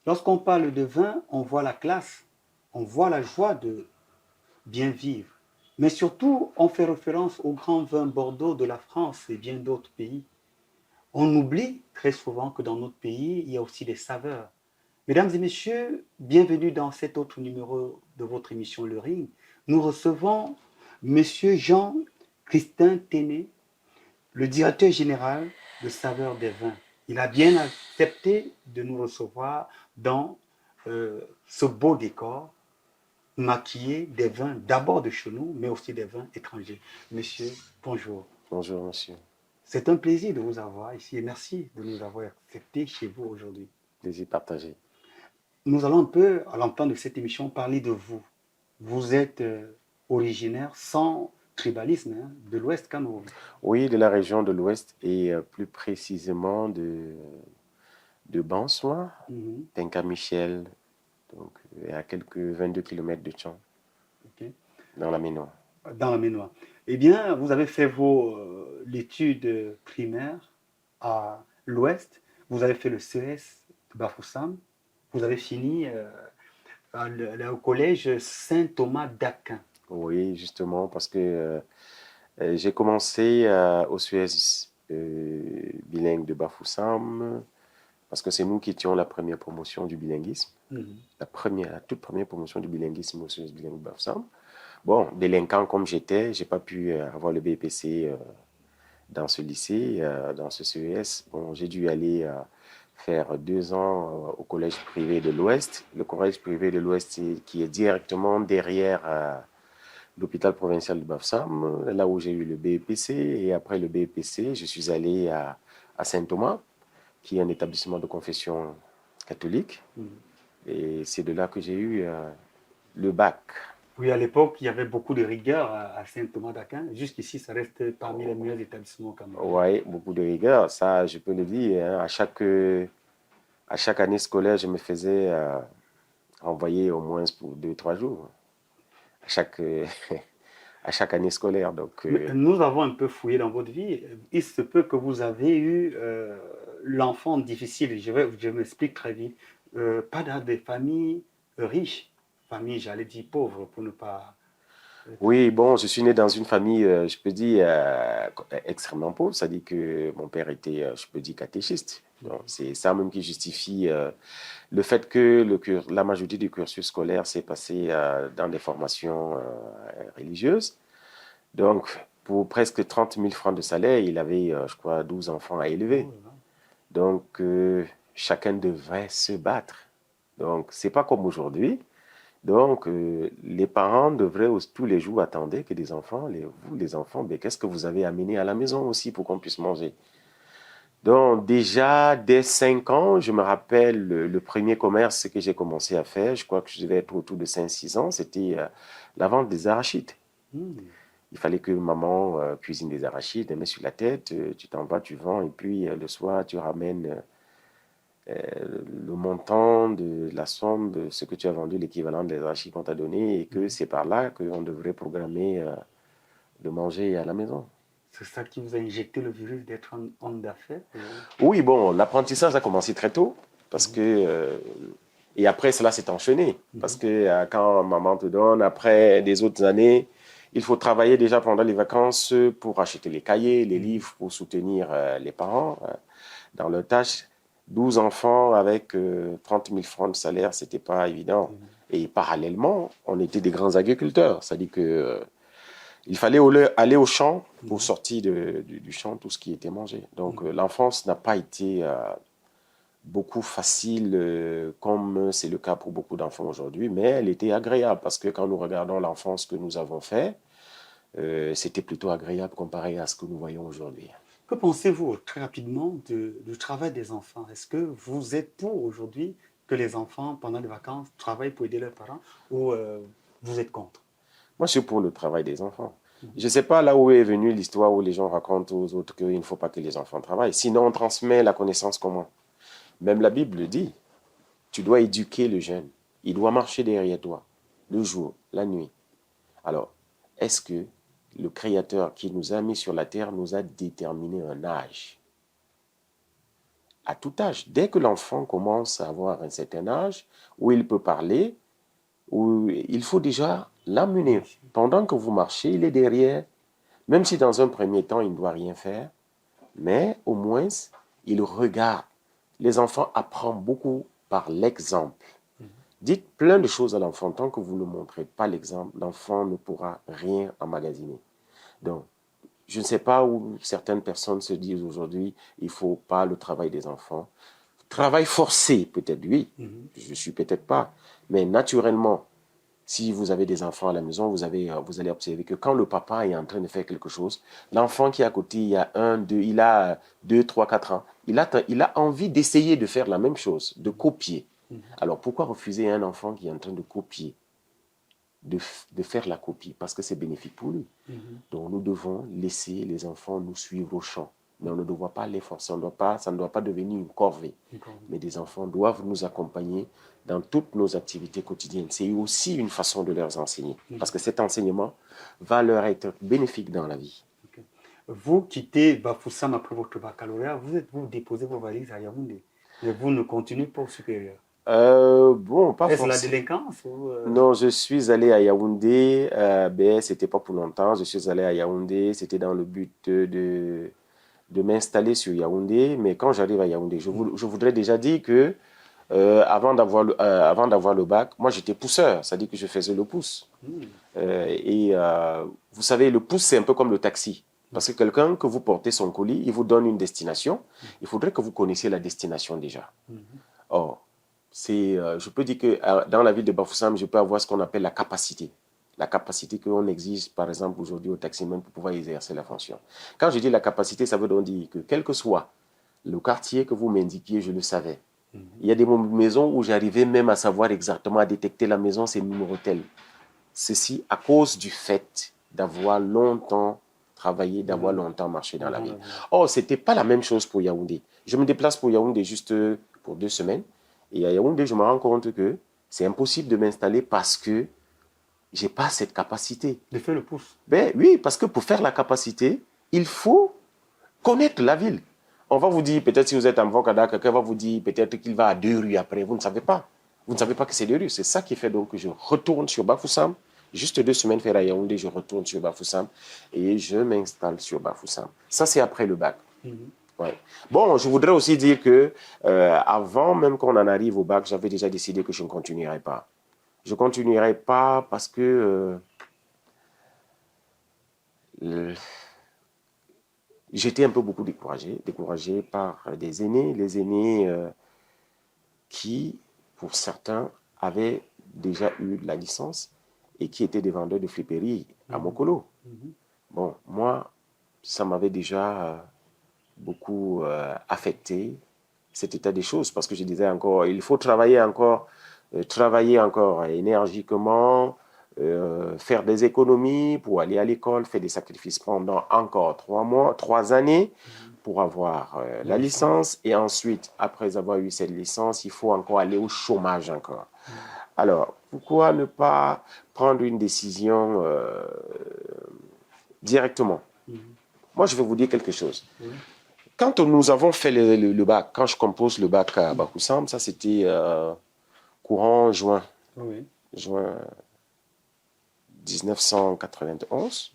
Lorsqu'on parle de vin, on voit la classe, on voit la joie de bien vivre. Mais surtout, on fait référence aux grands vins Bordeaux de la France et bien d'autres pays. On oublie très souvent que dans notre pays, il y a aussi des saveurs. Mesdames et messieurs, bienvenue dans cet autre numéro de votre émission Le Ring. Nous recevons Monsieur Jean-Christin Téné, le directeur général de Saveurs des Vins. Il a bien accepté de nous recevoir dans ce beau décor maquillé des vins d'abord de chez nous, mais aussi des vins étrangers. Monsieur, bonjour. Bonjour, monsieur. C'est un plaisir de vous avoir ici et merci de nous avoir acceptés chez vous aujourd'hui. Plaisir partagé. Nous allons un peu, à l'entente de cette émission, parler de vous. Vous êtes originaire sans tribalisme de l'Ouest Cameroun. Oui, de la région de l'Ouest et plus précisément de Bansoin, Mhm. Tinka-Michel, donc à quelques 22 kilomètres de Tchang, Ok. dans la Ménois. Dans la Ménois. Eh bien, vous avez fait l'étude primaire à l'Ouest, vous avez fait le CES de Bafoussam, vous avez fini au collège Saint-Thomas d'Aquin. Oui, justement, parce que j'ai commencé au Suez bilingue de Bafoussam, parce que c'est nous qui étions la première promotion du bilinguisme, Mhm. la toute première promotion du bilinguisme au Suez bilingue de Bafoussam. Bon, délinquant comme j'étais, j'ai pas pu avoir le BPC dans ce lycée, dans ce CES. Bon, j'ai dû aller faire 2 ans au collège privé de l'Ouest. Le collège privé de l'Ouest qui est directement derrière l'hôpital provincial de Bafsam, là où j'ai eu le BEPC. Et après le BEPC, je suis allé à Saint-Thomas, qui est un établissement de confession catholique. Mhm. Et c'est de là que j'ai eu le bac. Oui, à l'époque, il y avait beaucoup de rigueur à Saint-Thomas d'Aquin. Jusqu'ici, ça reste parmi les meilleurs établissements au Cameroun. Ouais, beaucoup de rigueur, ça je peux le dire, hein. À chaque année scolaire, je me faisais envoyer au moins pour 2, 3 jours à chaque, à chaque année scolaire. Donc, Mais nous avons un peu fouillé dans votre vie. Il se peut que vous avez eu l'enfant difficile. Je m'explique très vite. Pas dans des familles riches, familles, j'allais dire pauvres, pour ne pas. oui, bon, je suis né dans une famille, je peux dire, extrêmement pauvre. C'est-à-dire que mon père était, je peux dire, catéchiste. Donc, c'est ça même qui justifie le fait que la majorité du cursus scolaire s'est passé dans des formations religieuses. Donc, pour presque 30 000 francs de salaire, il avait, je crois, 12 enfants à élever. Oh là là. Donc, chacun devrait se battre. Donc, c'est pas comme aujourd'hui. Donc, les parents devraient tous les jours attendre que vous, les enfants, ben, qu'est-ce que vous avez amené à la maison aussi pour qu'on puisse manger. Donc, déjà, dès 5 ans, je me rappelle le premier commerce que j'ai commencé à faire, je crois que je devais être autour de 5, 6 ans, c'était la vente des arachides. Hmm. Il fallait que maman cuisine des arachides, elle met sur la tête, tu t'en vas, tu vends, et puis le soir, tu ramènes le montant de la somme de ce que tu as vendu, l'équivalent des arachides qu'on t'a donné, et que c'est par là qu'on devrait programmer de manger à la maison. C'est ça qui vous a injecté le virus d'être un homme d'affaires. Oui, bon, l'apprentissage a commencé très tôt, parce Mhm. que... et après, cela s'est enchaîné, parce Mhm. que quand maman te donne, après des autres années, il faut travailler déjà pendant les vacances pour acheter les cahiers, les Mhm. livres, pour soutenir les parents dans leurs tâches. 12 enfants avec 30 000 francs de salaire, c'était pas évident. Et parallèlement, on était des grands agriculteurs. C'est-à-dire que il fallait aller au champ pour Mhm. sortir du champ tout ce qui était mangé. Donc Mhm. l'enfance n'a pas été beaucoup facile comme c'est le cas pour beaucoup d'enfants aujourd'hui, mais elle était agréable parce que quand nous regardons l'enfance que nous avons fait, c'était plutôt agréable comparé à ce que nous voyons aujourd'hui. Que pensez-vous très rapidement du travail des enfants? Est-ce que vous êtes pour aujourd'hui que les enfants, pendant les vacances, travaillent pour aider leurs parents ou vous êtes contre? Moi, je suis pour le travail des enfants. Mhm. Je ne sais pas là où est venue l'histoire où les gens racontent aux autres qu'il ne faut pas que les enfants travaillent. Sinon, on transmet la connaissance comment? Même la Bible le dit. Tu dois éduquer le jeune. Il doit marcher derrière toi, le jour, la nuit. Alors, est-ce que le Créateur qui nous a mis sur la terre nous a déterminé un âge? à tout âge. Dès que l'enfant commence à avoir un certain âge, où il peut parler, où il faut déjà l'amener. Pendant que vous marchez, il est derrière, même si dans un premier temps, il ne doit rien faire, mais au moins, il regarde. Les enfants apprennent beaucoup par l'exemple. Dites plein de choses à l'enfant. Tant que vous ne montrez pas l'exemple, l'enfant ne pourra rien emmagasiner. Donc, je ne sais pas où certaines personnes se disent aujourd'hui, il ne faut pas le travail des enfants. Travail forcé, peut-être oui, je ne suis peut-être pas. Mais naturellement, si vous avez des enfants à la maison, vous allez observer que quand le papa est en train de faire quelque chose, l'enfant qui est à côté, il a 2, 3, 4 ans, il a envie d'essayer de faire la même chose, de copier. Alors pourquoi refuser à un enfant qui est en train de copier, de faire la copie? Parce que c'est bénéfique pour lui. Donc nous devons laisser les enfants nous suivre au champ. Mais on ne doit pas les forcer, ça ne doit pas devenir une corvée. Mais des enfants doivent nous accompagner dans toutes nos activités quotidiennes. C'est aussi une façon de leur enseigner. Parce que cet enseignement va leur être bénéfique dans la vie. Okay. Vous quittez Bafoussam après votre baccalauréat, vous déposez vos valises à Yaoundé. Mais vous ne continuez pas au supérieur. Bon, pas Est-ce forcément. la délinquance ou Non, je suis allé à Yaoundé, c'était pas pour longtemps. Je suis allé à Yaoundé, c'était dans le but de m'installer sur Yaoundé. Mais quand j'arrive à Yaoundé, je voudrais déjà dire que avant d'avoir le bac, moi j'étais pousseur, c'est-à-dire que je faisais le pouce. Vous savez, le pouce, c'est un peu comme le taxi. Parce que quelqu'un que vous portez son colis, il vous donne une destination. Il faudrait que vous connaissiez la destination déjà. Or, je peux dire que dans la ville de Bafoussam, je peux avoir ce qu'on appelle la capacité. La capacité qu'on exige, par exemple, aujourd'hui au taximan pour pouvoir exercer la fonction. Quand je dis la capacité, ça veut donc dire que quel que soit le quartier que vous m'indiquiez, je le savais. Il y a des maisons où j'arrivais même à savoir exactement, à détecter la maison, c'est numéro tel. Ceci à cause du fait d'avoir longtemps travaillé, d'avoir longtemps marché dans la ville. Or, ce n'était pas la même chose pour Yaoundé. Je me déplace pour Yaoundé juste pour 2 semaines. Et à Yaoundé, je me rends compte que c'est impossible de m'installer parce que je n'ai pas cette capacité. de faire le pouce? Ben oui, parce que pour faire la capacité, il faut connaître la ville. On va vous dire, peut-être si vous êtes en Vocada, quelqu'un va vous dire peut-être qu'il va à 2 rues après. Vous ne savez pas. Vous ne savez pas que c'est 2 rues. C'est ça qui fait donc que je retourne sur Bafoussam. Juste 2 semaines faire à Yaoundé, je retourne sur Bafoussam et je m'installe sur Bafoussam. Ça, c'est après le bac. Ouais. Bon, je voudrais aussi dire que avant même qu'on en arrive au bac, j'avais déjà décidé que je ne continuerai pas. Je ne continuerai pas parce que j'étais un peu beaucoup découragé par des aînés, les aînés qui, pour certains, avaient déjà eu la licence et qui étaient des vendeurs de friperies à Mokolo. Bon, moi, ça m'avait déjà beaucoup affecté, cet état des choses, parce que je disais encore, il faut travailler encore énergiquement, faire des économies pour aller à l'école, faire des sacrifices pendant encore 3 années pour avoir la licence. Et ensuite, après avoir eu cette licence, il faut encore aller au chômage encore. Alors, pourquoi ne pas prendre une décision directement? Moi, je vais vous dire quelque chose. Quand nous avons fait le bac, quand je compose le bac à Bafoussam, ça c'était courant juin. Juin 1991.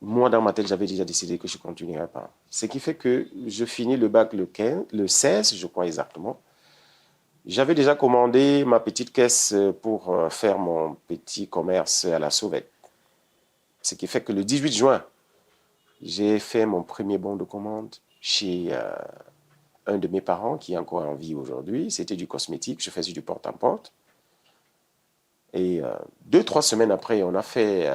Moi, dans ma tête, j'avais déjà décidé que je ne continuerais pas. Ce qui fait que je finis le bac le 16, je crois exactement. J'avais déjà commandé ma petite caisse pour faire mon petit commerce à la sauvette. Ce qui fait que le 18 juin, j'ai fait mon premier bon de commande chez un de mes parents qui est encore en vie aujourd'hui. C'était du cosmétique, je faisais du porte-à-porte. Et 2-3 semaines après, on a fait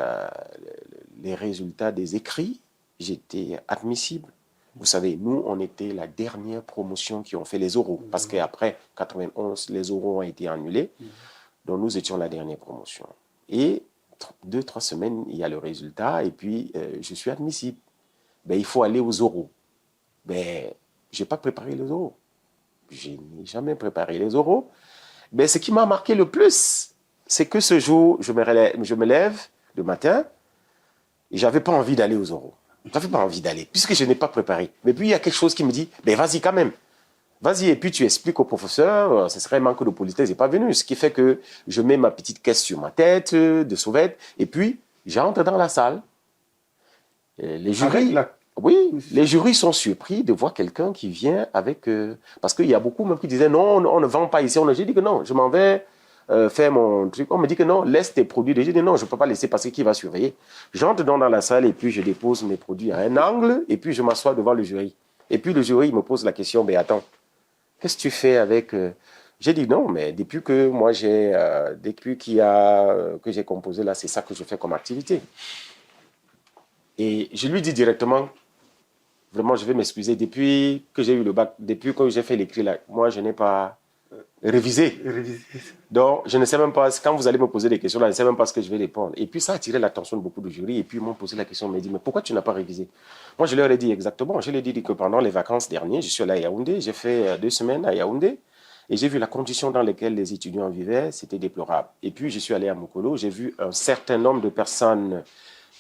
les résultats des écrits. J'étais admissible. Vous savez, nous, on était la dernière promotion qui ont fait les oraux. Parce qu'après 91, les oraux ont été annulés. Donc, nous étions la dernière promotion. Et 2-3 semaines, il y a le résultat. Et puis, je suis admissible. Ben, il faut aller aux oraux. Ben, je n'ai pas préparé les oraux. Je n'ai jamais préparé les oraux. Ben, ce qui m'a marqué le plus, c'est que ce jour, je me lève le matin et je n'avais pas envie d'aller aux oraux. Ça ne fait pas envie d'aller, puisque je n'ai pas préparé. Mais puis, il y a quelque chose qui me dit, ben vas-y quand même. Vas-y, et puis tu expliques au professeur, ce serait un manque de politesse, il n'est pas venu. Ce qui fait que je mets ma petite caisse sur ma tête de sauvette, et puis j'entre dans la salle. Et les jurys, oui, les jurys sont surpris de voir quelqu'un qui vient avec... parce qu'il y a beaucoup même qui disaient, non, on ne vend pas ici. J'ai dit que non, je m'en vais faire mon truc. On me dit que non, laisse tes produits. J'ai dit non, je ne peux pas laisser passer, qui va surveiller. J'entre donc dans la salle et puis je dépose mes produits à un angle et puis je m'assois devant le jury. Et puis le jury me pose la question, mais attends, qu'est-ce que tu fais avec... J'ai dit non, mais depuis que moi que j'ai composé là, c'est ça que je fais comme activité. Et je lui dis directement, vraiment, je vais m'excuser, depuis que j'ai eu le bac, depuis que j'ai fait l'écrit là, moi je n'ai pas révisé. Donc, je ne sais même pas, quand vous allez me poser des questions, là, je ne sais même pas ce que je vais répondre. Et puis, ça a attiré l'attention de beaucoup de jurys. Et puis, ils m'ont posé la question, ils m'ont dit, mais pourquoi tu n'as pas révisé? Moi, je leur ai dit exactement. Je leur ai dit que pendant les vacances dernières, je suis allé à Yaoundé, j'ai fait 2 semaines à Yaoundé. Et j'ai vu la condition dans laquelle les étudiants vivaient, c'était déplorable. Et puis, je suis allé à Mokolo, j'ai vu un certain nombre de personnes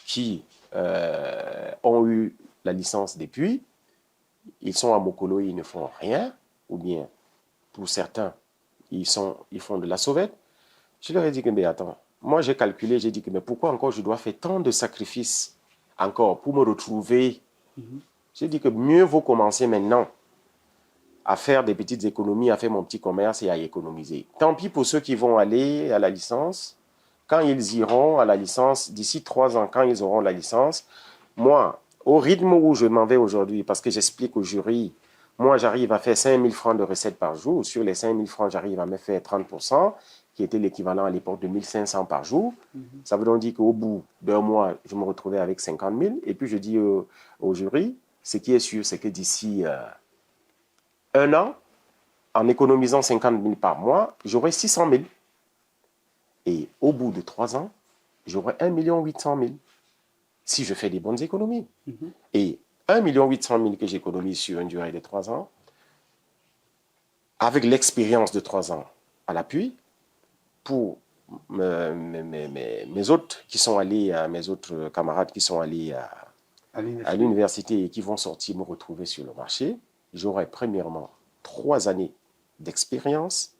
qui ont eu la licence depuis. Ils sont à Mokolo, ils ne font rien. Ou bien, pour certains, ils font de la sauvette. Je leur ai dit que, mais attends, moi j'ai calculé, j'ai dit que, mais pourquoi encore je dois faire tant de sacrifices encore pour me retrouver? J'ai dit que mieux vaut commencer maintenant à faire des petites économies, à faire mon petit commerce et à économiser. Tant pis pour ceux qui vont aller à la licence. Quand ils iront à la licence, d'ici 3 ans, quand ils auront la licence, moi, au rythme où je m'en vais aujourd'hui, parce que j'explique au jury, moi, j'arrive à faire 5 000 francs de recettes par jour. Sur les 5 000 francs, j'arrive à me faire 30%, qui était l'équivalent à l'époque de 1 500 par jour. Ça veut donc dire qu'au bout d'1 mois, je me retrouvais avec 50 000. Et puis, je dis au jury, ce qui est sûr, c'est que d'ici 1 an, en économisant 50 000 par mois, j'aurai 600 000. Et au bout de 3 ans, j'aurai 1 800 000 si je fais des bonnes économies. Et 1 800 000 que j'économise sur une durée de 3 ans, avec l'expérience de 3 ans à l'appui, pour mes autres qui sont allés, mes autres camarades qui sont allés à l'université et qui vont sortir me retrouver sur le marché, j'aurai premièrement 3 années d'expérience,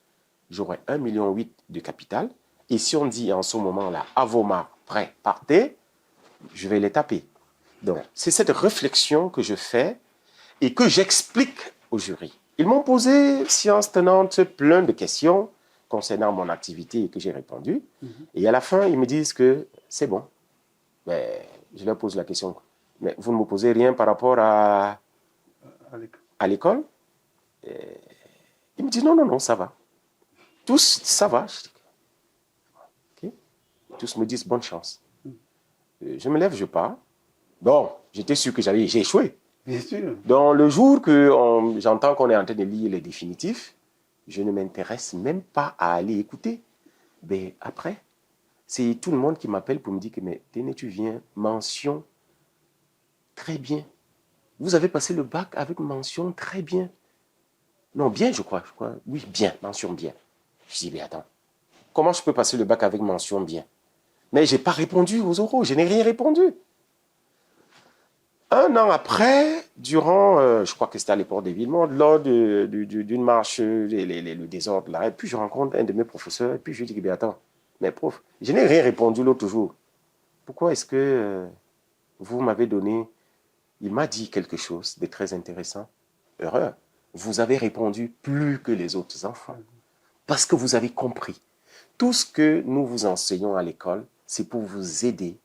j'aurai 1,8 million de capital. Et si on dit en ce moment-là, Avoma, prêt, partez, je vais les taper. Donc, c'est cette réflexion que je fais et que j'explique au jury. Ils m'ont posé, science tenante, plein de questions concernant mon activité et que j'ai répondu. Et à la fin, ils me disent que c'est bon. Mais je leur pose la question, mais vous ne me posez rien par rapport à l'école? Ils me disent non, non, non, ça va. Tous, ça va. Je dis, okay. Tous me disent bonne chance. Je me lève, je pars. Bon, j'étais sûr que j'ai échoué. Bien sûr. Donc, le jour que j'entends qu'on est en train de lire les définitifs, je ne m'intéresse même pas à aller écouter. Mais après, c'est tout le monde qui m'appelle pour me dire que, mais Téné, tu viens, mention, très bien. Vous avez passé le bac avec mention, très bien. Non, bien, je crois. Oui, bien, mention bien. Je dis, mais attends, comment je peux passer le bac avec mention bien? Mais je n'ai pas répondu aux oraux, je n'ai rien répondu. 1 an après, durant, je crois que c'était à l'époque des Villemont, lors d'une marche, le désordre là, et puis je rencontre un de mes professeurs, et puis je lui dis, mais attends, mais prof, je n'ai rien répondu l'autre jour. Pourquoi est-ce que vous m'avez donné, il m'a dit quelque chose de très intéressant. Heureux, vous avez répondu plus que les autres enfants, parce que vous avez compris. Tout ce que nous vous enseignons à l'école, c'est pour vous aider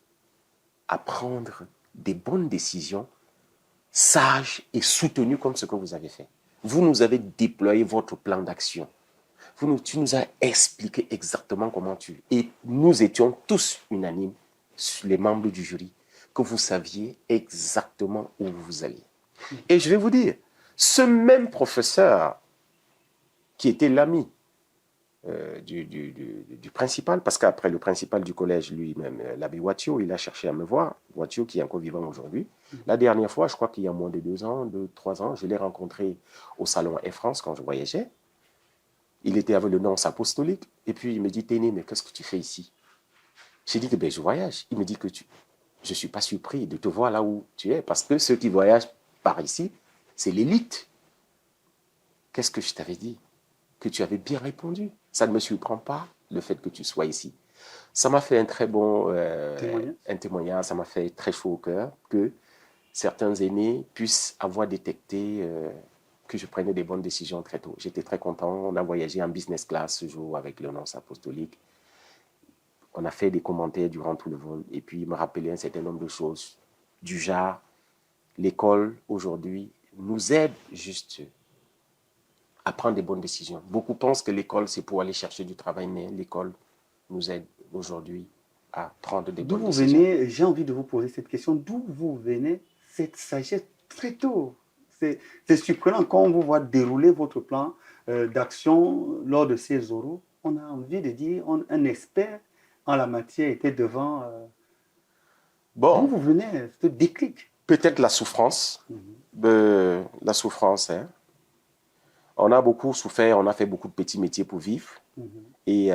à prendre des bonnes décisions, sages et soutenues comme ce que vous avez fait. Vous nous avez déployé votre plan d'action. Tu nous as expliqué exactement comment tu... Et nous étions tous unanimes, les membres du jury, que vous saviez exactement où vous alliez. Et je vais vous dire, ce même professeur qui était l'ami du principal, parce qu'après le principal du collège lui-même, l'abbé Watio, il a cherché à me voir, Watio qui est encore vivant aujourd'hui. La dernière fois, je crois qu'il y a moins de 3 ans, je l'ai rencontré au salon Air France quand je voyageais. Il était avec le nonce apostolique, et puis il me dit, Téné, mais qu'est-ce que tu fais ici? J'ai dit que ben, je voyage. Il me dit que je ne suis pas surpris de te voir là où tu es, parce que ceux qui voyagent par ici, c'est l'élite. Qu'est-ce que je t'avais dit? Que tu avais bien répondu. Ça ne me surprend pas, le fait que tu sois ici. Ça m'a fait un très bon un témoignage, ça m'a fait très chaud au cœur que certains aînés puissent avoir détecté que je prenais des bonnes décisions très tôt. J'étais très content. On a voyagé en business class ce jour avec le nonce apostolique. On a fait des commentaires durant tout le vol. Et puis, il me rappelait un certain nombre de choses. Du genre, l'école, aujourd'hui, nous aide juste à prendre des bonnes décisions. Beaucoup pensent que l'école, c'est pour aller chercher du travail, mais l'école nous aide aujourd'hui à prendre des D'où bonnes vous décisions. venez, j'ai envie de vous poser cette question, d'où vous venez cette sagesse très tôt? C'est surprenant quand on vous voit dérouler votre plan d'action lors de ces oraux. On a envie de dire, un expert en la matière était devant. D'où Bon, vous venez ce déclic? peut-être la souffrance, hein. On a beaucoup souffert, on a fait beaucoup de petits métiers pour vivre. Mhm, Et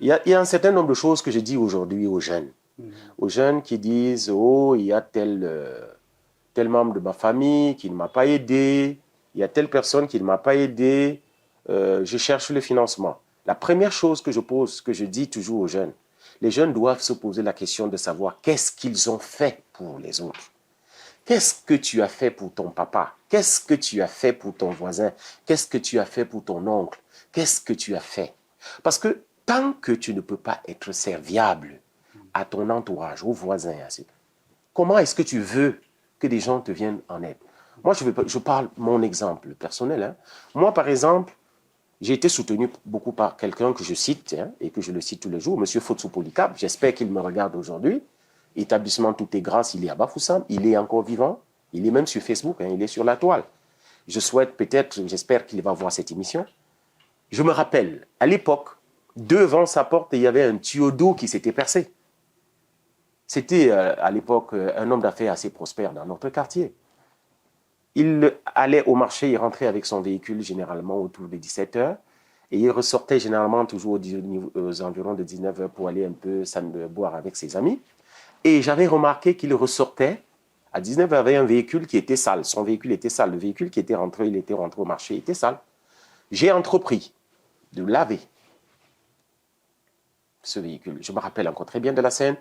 il y a un certain nombre de choses que je dis aujourd'hui aux jeunes. mhm, Aux jeunes qui disent, oh, il y a tel membre de ma famille qui ne m'a pas aidé, il y a telle personne qui ne m'a pas aidé, je cherche le financement. La première chose que je pose, que je dis toujours aux jeunes, les jeunes doivent se poser la question de savoir qu'est-ce qu'ils ont fait pour les autres. Qu'est-ce que tu as fait pour ton papa? Qu'est-ce que tu as fait pour ton voisin? Qu'est-ce que tu as fait pour ton oncle? Qu'est-ce que tu as fait? Parce que tant que tu ne peux pas être serviable à ton entourage, aux voisins, comment est-ce que tu veux que des gens te viennent en aide? Moi, je parle mon exemple personnel, hein. Moi, par exemple, j'ai été soutenu beaucoup par quelqu'un que je cite, hein, et que je le cite tous les jours, M. Fotsou Polycap. J'espère qu'il me regarde aujourd'hui. Établissement Tout est Grâce, il est à Bafoussam, il est encore vivant, il est même sur Facebook, hein, il est sur la toile. Je souhaite peut-être, j'espère qu'il va voir cette émission. Je me rappelle, à l'époque, devant sa porte, il y avait un tuyau d'eau qui s'était percé. C'était à l'époque un homme d'affaires assez prospère dans notre quartier. Il allait au marché, il rentrait avec son véhicule généralement autour de 17 heures et il ressortait généralement toujours aux environs de 19 heures pour aller un peu boire avec ses amis. Et j'avais remarqué qu'il ressortait à 19 heures avec un véhicule qui était sale. Son véhicule était sale. Le véhicule qui était rentré, il était rentré au marché, était sale. J'ai entrepris de laver ce véhicule. Je me rappelle encore très bien de la scène.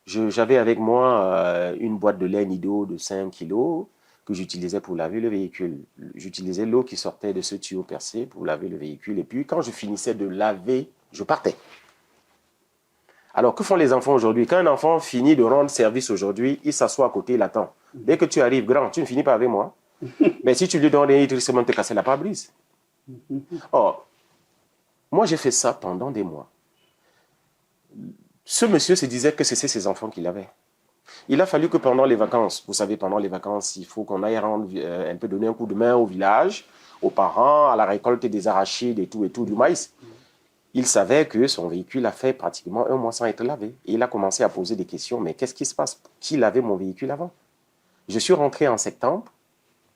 J'avais avec moi une boîte de lait Nido de 5 kilos que j'utilisais pour laver le véhicule. J'utilisais l'eau qui sortait de ce tuyau percé pour laver le véhicule. Et puis, quand je finissais de laver, je partais. Alors, que font les enfants aujourd'hui? Quand un enfant finit de rendre service aujourd'hui, il s'assoit à côté, il attend. Dès que tu arrives grand, tu ne finis pas avec moi. Mais si tu lui donnes rien, il risque de te casser la pare-brise. Or, moi, j'ai fait ça pendant des mois. Ce monsieur se disait que c'était ses enfants qu'il avait. Il a fallu que pendant les vacances, vous savez, pendant les vacances, il faut qu'on aille rendre un peu donner un coup de main au village, aux parents, à la récolte des arachides et tout du maïs. Il savait que son véhicule a fait pratiquement un mois sans être lavé. Et il a commencé à poser des questions. Mais qu'est-ce qui se passe? Qui lavait mon véhicule avant? Je suis rentré en septembre,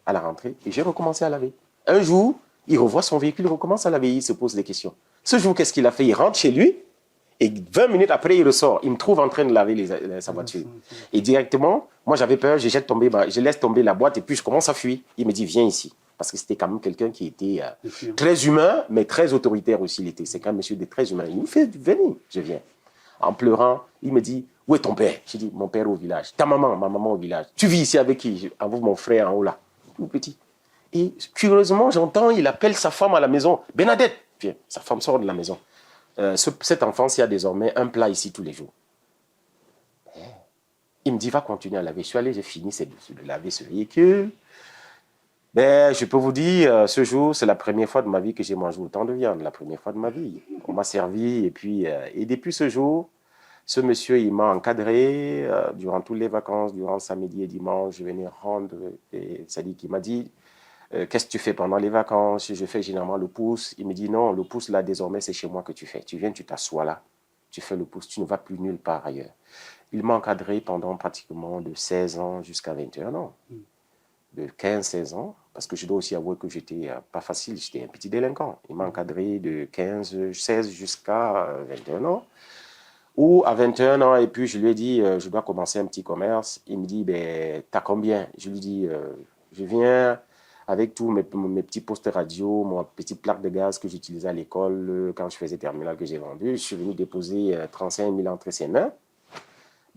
à la rentrée, et j'ai recommencé à laver. Un jour, il revoit son véhicule, il recommence à laver, il se pose des questions. Ce jour, qu'est-ce qu'il a fait? Il rentre chez lui, et 20 minutes après, il ressort. Il me trouve en train de laver sa voiture. Et directement, moi, j'avais peur, je laisse tomber la boîte et puis je commence à fuir. Il me dit, viens ici. Parce que c'était quand même quelqu'un qui était très humain, mais très autoritaire aussi. C'est quand même monsieur de très humain. Il me fait, venir, je viens. En pleurant, il me dit, où est ton père? J'ai dit, mon père au village. Ta maman, ma maman au village. Tu vis ici avec qui? Avec mon frère en haut là. Tout petit. Et curieusement, j'entends, il appelle sa femme à la maison. Bernadette, viens. Sa femme sort de la maison. Cet enfant s'y a désormais un plat ici tous les jours. Il me dit, va continuer à laver. Je suis allé, j'ai fini de laver ce véhicule. Ben, je peux vous dire, ce jour, c'est la première fois de ma vie que j'ai mangé autant de viande. La première fois de ma vie. On m'a servi. Et depuis ce jour, ce monsieur, il m'a encadré durant toutes les vacances, durant samedi et dimanche. Je venais rendre. C'est-à-dire qu'il m'a dit, qu'est-ce que tu fais pendant les vacances? Je fais généralement le pouce. Il me dit, non, le pouce, là, désormais, c'est chez moi que tu fais. Tu viens, tu t'assois là. Tu fais le pouce. Tu ne vas plus nulle part ailleurs. Il m'a encadré pendant pratiquement de 16 ans jusqu'à 21 ans. De 15-16 ans, parce que je dois aussi avouer que j'étais pas facile, j'étais un petit délinquant. Il m'a encadré de 16 jusqu'à 21 ans. Ou à 21 ans, et puis je lui ai dit, je dois commencer un petit commerce. Il me dit, ben, t'as combien? Je lui dis, je viens avec tous mes petits postes radio, mon petit plaque de gaz que j'utilisais à l'école quand je faisais terminale que j'ai vendu. Je suis venu déposer 35 000 entre ses mains.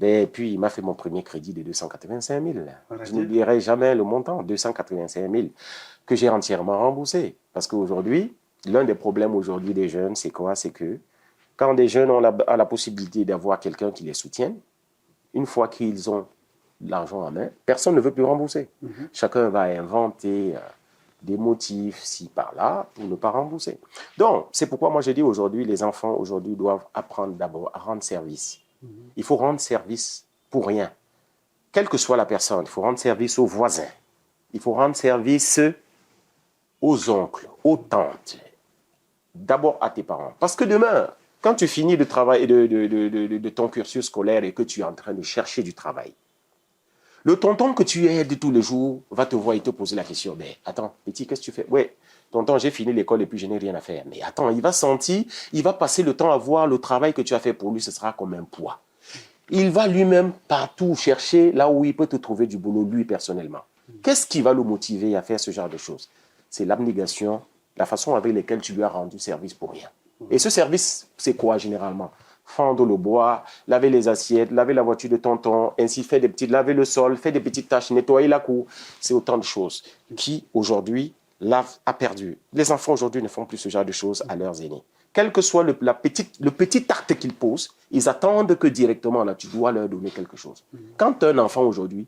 Et puis, il m'a fait mon premier crédit de 285 000. Je n'oublierai jamais le montant, 285 000, que j'ai entièrement remboursé. Parce qu'aujourd'hui, l'un des problèmes aujourd'hui des jeunes, c'est quoi? C'est que quand des jeunes ont la possibilité d'avoir quelqu'un qui les soutienne, une fois qu'ils ont l'argent en main, personne ne veut plus rembourser. Chacun va inventer des motifs ci par là pour ne pas rembourser. Donc, c'est pourquoi moi je dis aujourd'hui, les enfants aujourd'hui doivent apprendre d'abord à rendre service. Il faut rendre service pour rien. Quelle que soit la personne, il faut rendre service aux voisins. Il faut rendre service aux oncles, aux tantes. D'abord à tes parents. Parce que demain, quand tu finis de travail de ton cursus scolaire et que tu es en train de chercher du travail, le tonton que tu aides tous les jours va te voir et te poser la question. Mais attends, petit, qu'est-ce que tu fais? Ouais, tonton, j'ai fini l'école et puis je n'ai rien à faire. Mais attends, il va sentir, il va passer le temps à voir le travail que tu as fait pour lui, ce sera comme un poids. Il va lui-même partout chercher là où il peut te trouver du boulot, lui personnellement. Qu'est-ce qui va le motiver à faire ce genre de choses? C'est l'abnégation, la façon avec laquelle tu lui as rendu service pour rien. Et ce service, c'est quoi généralement? Fendre le bois, laver les assiettes, laver la voiture de tonton, ainsi faire des petites, laver le sol, faire des petites tâches, nettoyer la cour. C'est autant de choses qui, aujourd'hui, a perdu. Les enfants, aujourd'hui, ne font plus ce genre de choses à leurs aînés. Quel que soit le petit acte qu'ils posent, ils attendent que directement, là, tu dois leur donner quelque chose. Quand un enfant, aujourd'hui,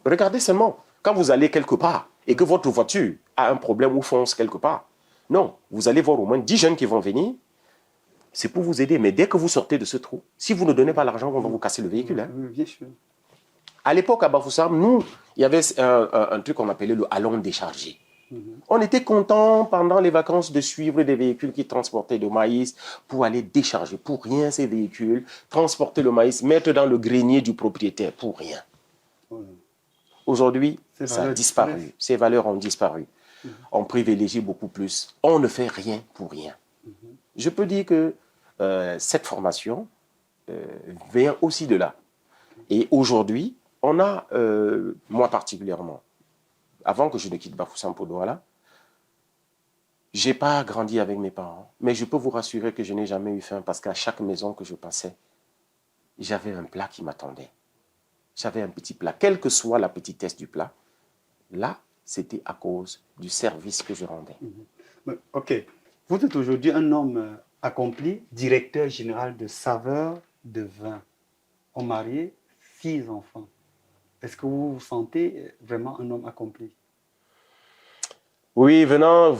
regardez seulement, quand vous allez quelque part et que votre voiture a un problème ou fonce quelque part, non, vous allez voir au moins 10 jeunes qui vont venir. C'est pour vous aider. Mais dès que vous sortez de ce trou, si vous ne donnez pas l'argent, on va vous casser le véhicule. Hein. Bien sûr. À l'époque, à Bafoussam, nous, il y avait un truc qu'on appelait le hallon déchargé. On était contents pendant les vacances de suivre des véhicules qui transportaient du maïs pour aller décharger. Pour rien, ces véhicules, transporter le maïs, mettre dans le grenier du propriétaire. Pour rien. Aujourd'hui, ça a disparu. Ces valeurs ont disparu. On privilégie beaucoup plus. On ne fait rien pour rien. Je peux dire que cette formation vient aussi de là. Et aujourd'hui, on a, moi particulièrement, avant que je ne quitte Bafoussam pour Douala, je n'ai pas grandi avec mes parents. Mais je peux vous rassurer que je n'ai jamais eu faim parce qu'à chaque maison que je passais, j'avais un plat qui m'attendait. J'avais un petit plat, quelle que soit la petitesse du plat. Là, c'était à cause du service que je rendais. Ok. Vous êtes aujourd'hui un homme accompli, directeur général de Saveurs de Vin. On marié 6 enfants. Est-ce que vous vous sentez vraiment un homme accompli? Oui, venant,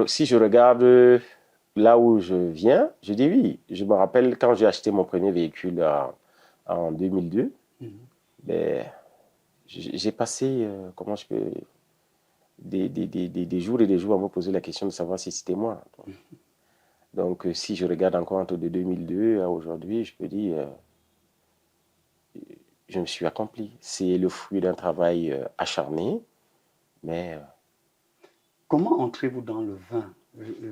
si je regarde là où je viens, je dis oui. Je me rappelle quand j'ai acheté mon premier véhicule en 2002, ben, j'ai passé, comment je peux, des jours et des jours à me poser la question de savoir si c'était moi. Donc, si je regarde encore entre de 2002 à aujourd'hui, je peux dire, je me suis accompli. C'est le fruit d'un travail acharné, mais... Comment entrez-vous dans le vin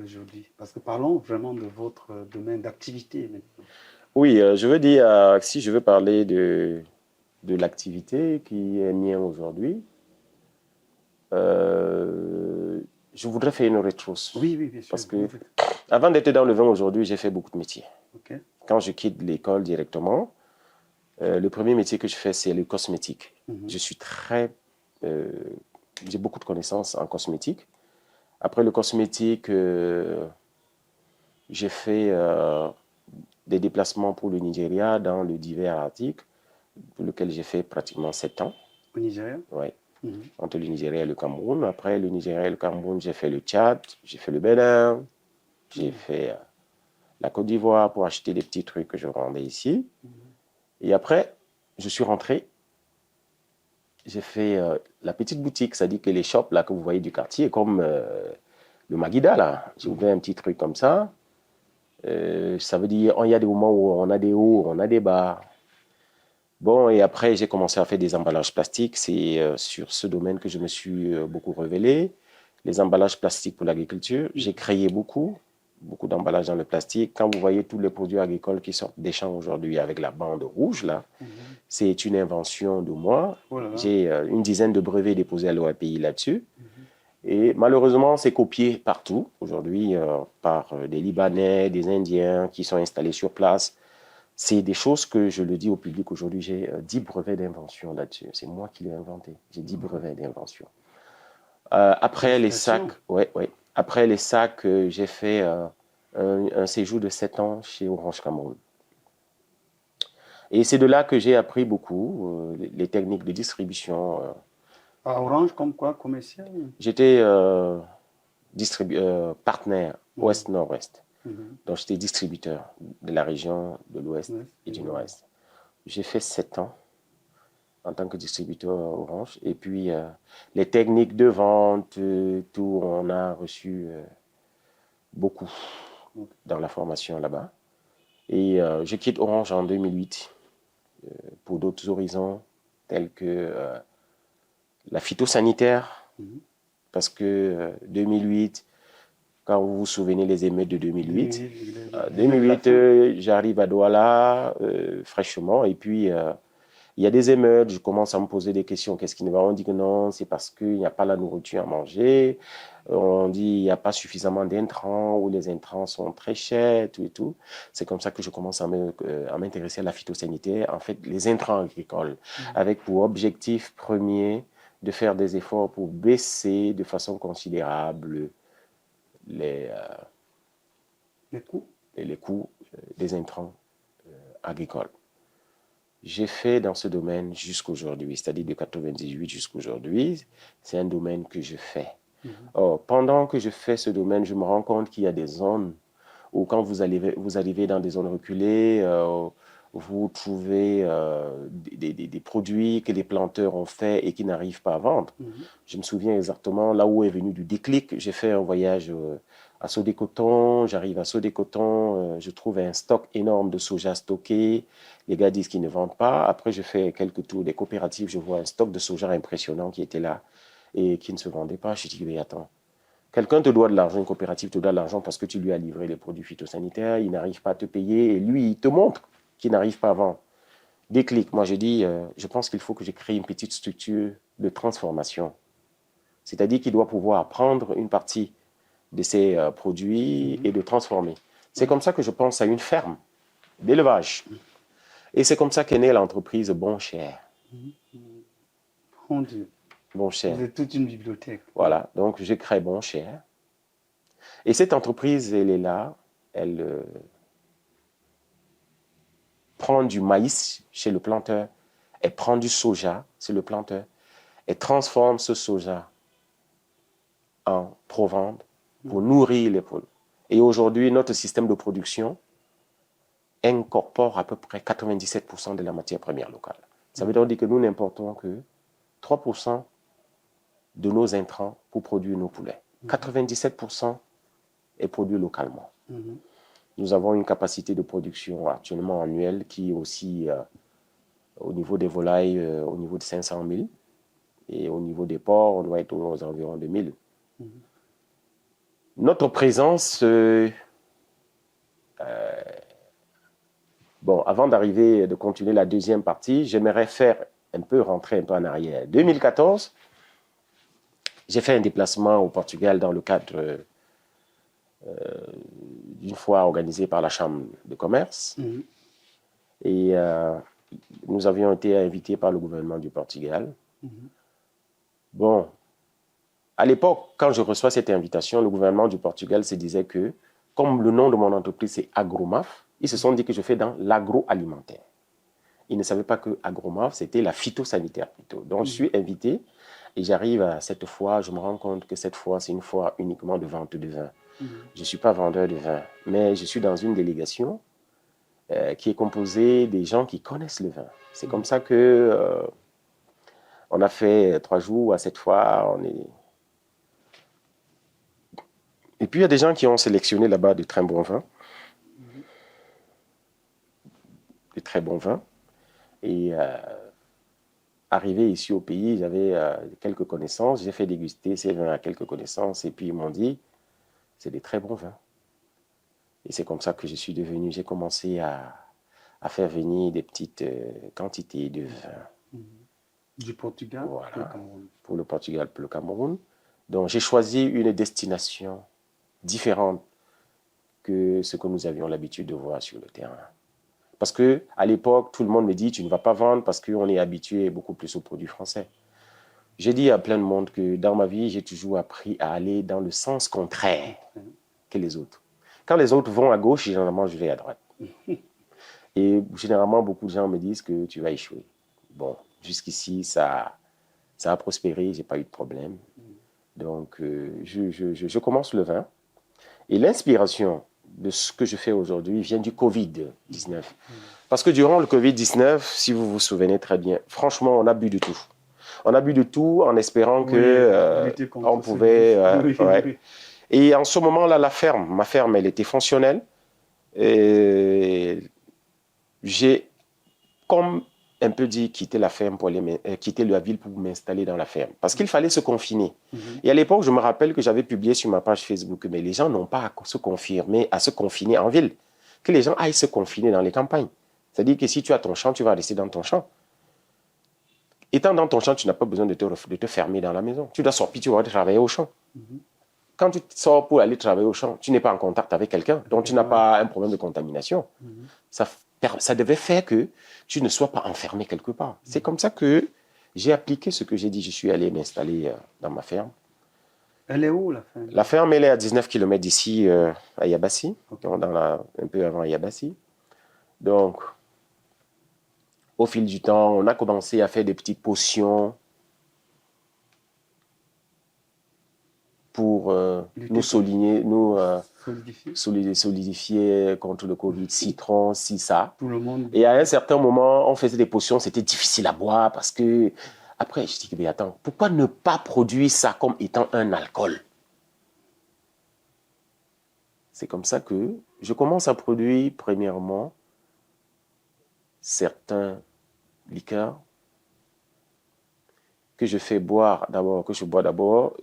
aujourd'hui? Parce que parlons vraiment de votre domaine d'activité maintenant. Oui, je veux dire, si je veux parler de l'activité qui est mienne aujourd'hui, je voudrais faire une rétros. Oui, bien sûr. Parce que avant d'être dans le vin aujourd'hui, j'ai fait beaucoup de métiers. Okay. Quand je quitte l'école directement, le premier métier que je fais, c'est le cosmétique. Je suis j'ai beaucoup de connaissances en cosmétique. Après le cosmétique, j'ai fait des déplacements pour le Nigeria dans le divers arctique, pour lequel j'ai fait pratiquement 7 ans. Au Nigeria? Oui. Entre le Nigeria et le Cameroun. Après le Nigeria et le Cameroun, j'ai fait le Tchad, j'ai fait le Bénin, j'ai fait la Côte d'Ivoire pour acheter des petits trucs que je vendais ici. Et après, je suis rentré. J'ai fait la petite boutique, c'est-à-dire que les shops là, que vous voyez du quartier, comme le Maguida, là. J'ai ouvert un petit truc comme ça. Ça veut dire, il y a des moments où on a des hauts, on a des bas. Bon, et après, j'ai commencé à faire des emballages plastiques. C'est sur ce domaine que je me suis beaucoup révélé. Les emballages plastiques pour l'agriculture, j'ai créé beaucoup. beaucoup d'emballages dans le plastique. Quand vous voyez tous les produits agricoles qui sortent des champs aujourd'hui avec la bande rouge, là, c'est une invention de moi. Oh là là. J'ai une dizaine de brevets déposés à l'OAPI là-dessus. Et malheureusement, c'est copié partout aujourd'hui par des Libanais, des Indiens qui sont installés sur place. C'est des choses que je le dis au public aujourd'hui. J'ai 10 brevets d'invention là-dessus. C'est moi qui l'ai inventé. J'ai 10 brevets d'invention. Après les sacs, après les sacs, j'ai fait un séjour de 7 ans chez Orange Cameroun. Et c'est de là que j'ai appris beaucoup les techniques de distribution. À Orange, comme quoi, commercial? J'étais partenaire Ouest-Nord-Ouest. Donc j'étais distributeur de la région de l'Ouest et du Nord-Est. J'ai fait 7 ans en tant que distributeur Orange. Et puis, les techniques de vente, tout, on a reçu beaucoup dans la formation là-bas. Et je quitte Orange en 2008 pour d'autres horizons tels que la phytosanitaire, parce que 2008, quand vous vous souvenez les émeutes de 2008, j'arrive à Douala fraîchement, et puis il y a des émeutes, je commence à me poser des questions. Qu'est-ce qui ne va? On dit que non, c'est parce qu'il n'y a pas la nourriture à manger. On dit qu'il n'y a pas suffisamment d'intrants ou les intrants sont très chers, tout et tout. C'est comme ça que je commence à m'intéresser à la phytosanitaire. En fait, les intrants agricoles, avec pour objectif premier de faire des efforts pour baisser de façon considérable les coûts des intrants agricoles. J'ai fait dans ce domaine jusqu'aujourd'hui, c'est-à-dire de 98 jusqu'aujourd'hui, c'est un domaine que je fais. Or, pendant que je fais ce domaine, je me rends compte qu'il y a des zones où quand vous arrivez dans des zones reculées, vous trouvez des produits que les planteurs ont faits et qui n'arrivent pas à vendre. Je me souviens exactement là où est venu du déclic. J'ai fait un voyage à Sodécoton, j'arrive à Sodécoton, je trouve un stock énorme de soja stocké. Les gars disent qu'ils ne vendent pas. Après, je fais quelques tours des coopératives, je vois un stock de soja impressionnant qui était là et qui ne se vendait pas. Je dis, mais attends, quelqu'un te doit de l'argent, une coopérative te doit de l'argent parce que tu lui as livré les produits phytosanitaires, il n'arrive pas à te payer et lui, il te montre qu'il n'arrive pas à vendre. Déclic, moi je dis, je pense qu'il faut que je crée une petite structure de transformation. C'est-à-dire qu'il doit pouvoir prendre une partie de ces produits et de transformer. C'est comme ça que je pense à une ferme d'élevage. Et c'est comme ça qu'est née l'entreprise Bon Cher. Mon Dieu. Bon Cher. Vous êtes toute une bibliothèque. Voilà, donc j'ai créé Bon Cher. Et cette entreprise, elle est là, elle prend du maïs chez le planteur, elle prend du soja chez le planteur, elle transforme ce soja en provende pour nourrir les poules. Et aujourd'hui, notre système de production incorpore à peu près 97% de la matière première locale. Ça veut donc dire que nous n'importons que 3% de nos intrants pour produire nos poulets. 97% est produit localement. Nous avons une capacité de production actuellement annuelle qui est aussi au niveau des volailles, au niveau de 500 000. Et au niveau des porcs, on doit être aux environs de 1000. Notre présence, bon, avant d'arriver, de continuer la deuxième partie, j'aimerais rentrer un peu en arrière. 2014, j'ai fait un déplacement au Portugal dans le cadre d'une foire organisée par la Chambre de commerce. Et nous avions été invités par le gouvernement du Portugal. Bon, à l'époque, quand je reçois cette invitation, le gouvernement du Portugal se disait que, comme le nom de mon entreprise c'est Agromaf, ils se sont dit que je fais dans l'agroalimentaire. Ils ne savaient pas que Agromaf, c'était la phytosanitaire plutôt. Donc je suis invité et j'arrive à cette fois, je me rends compte que cette fois, c'est une fois uniquement de vente de vin. Je ne suis pas vendeur de vin, mais je suis dans une délégation qui est composée des gens qui connaissent le vin. C'est comme ça que on a fait 3 jours à cette fois. Et puis il y a des gens qui ont sélectionné là-bas de très bons vins. De très bons vins. Et arrivé ici au pays, j'avais quelques connaissances. J'ai fait déguster ces vins à quelques connaissances. Et puis ils m'ont dit, c'est des très bons vins. Et c'est comme ça que je suis devenu, j'ai commencé à faire venir des petites quantités de vin. Du Portugal, le Voilà, Cameroun. pour le Portugal, pour le Cameroun. Donc j'ai choisi une destination différente que ce que nous avions l'habitude de voir sur le terrain. Parce que à l'époque, tout le monde me dit, tu ne vas pas vendre parce qu'on est habitué beaucoup plus aux produits français. J'ai dit à plein de monde que dans ma vie, j'ai toujours appris à aller dans le sens contraire que les autres. Quand les autres vont à gauche, généralement, je vais à droite. Et généralement, beaucoup de gens me disent que tu vas échouer. Bon, jusqu'ici, ça a prospéré, je n'ai pas eu de problème. Donc, je commence le vin. Et l'inspiration de ce que je fais aujourd'hui vient du Covid-19. Parce que durant le Covid-19, si vous vous souvenez très bien, franchement, on a bu de tout. On a bu de tout en espérant que on pouvait... ouais. Et en ce moment-là, ma ferme, elle était fonctionnelle. Et j'ai, comme un peu dit, quitté la ferme pour quitter la ville pour m'installer dans la ferme. Parce qu'il fallait se confiner. Et à l'époque, je me rappelle que j'avais publié sur ma page Facebook, mais les gens n'ont pas à se confirmer, à se confiner en ville. Que les gens aillent se confiner dans les campagnes. C'est-à-dire que si tu as ton champ, tu vas rester dans ton champ. Étant dans ton champ, tu n'as pas besoin de te fermer dans la maison. Tu dois sortir, tu vas travailler au champ. Quand tu sors pour aller travailler au champ, tu n'es pas en contact avec quelqu'un, donc tu n'as pas un problème de contamination. Ça devait faire que tu ne sois pas enfermé quelque part. C'est comme ça que j'ai appliqué ce que j'ai dit. Je suis allé m'installer dans ma ferme. Elle est où, la ferme? La ferme, elle est à 19 km d'ici, à Yabassi, un peu avant Yabassi. Donc, au fil du temps, on a commencé à faire des petites potions pour nous solidifier contre le Covid, citron, si ça. Tout le monde. Et à un certain moment, on faisait des potions, c'était difficile à boire parce que... Après, je dis, mais attends, pourquoi ne pas produire ça comme étant un alcool? C'est comme ça que je commence à produire, premièrement, certains liqueurs que je bois d'abord,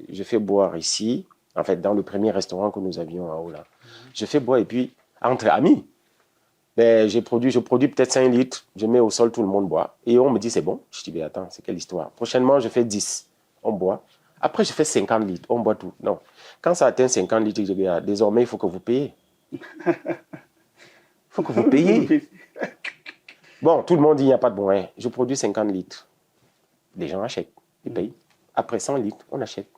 je fais boire ici, en fait, dans le premier restaurant que nous avions à Ola. Je fais boire et puis, entre amis, ben, je produis peut-être 5 litres, je mets au sol, tout le monde boit. Et on me dit, c'est bon. Je dis, mais attends, c'est quelle histoire? Prochainement, je fais 10, on boit. Après, je fais 50 litres, on boit tout. Non. Quand ça atteint 50 litres, je dis, désormais, il faut que vous payiez. Il faut que vous payiez. Bon, tout le monde dit, il n'y a pas de moyen. Je produis 50 litres. Les gens achètent, ils payent. Après 100 litres, on achète.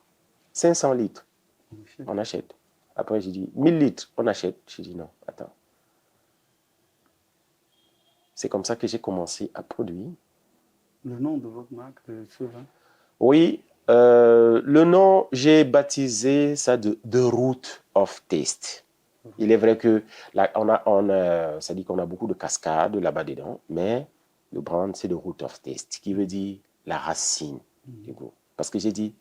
500 litres, on achète. Après, j'ai dit, 1000 litres, on achète. Je dis, non, attends. C'est comme ça que j'ai commencé à produire. Le nom de votre marque, de ce vin? Oui, le nom, j'ai baptisé ça de The Root of Taste. Il est vrai que là, ça dit qu'on a beaucoup de cascades là-bas dedans, mais le brand, c'est The Root of Taste, qui veut dire la racine du goût. Parce que j'ai dit,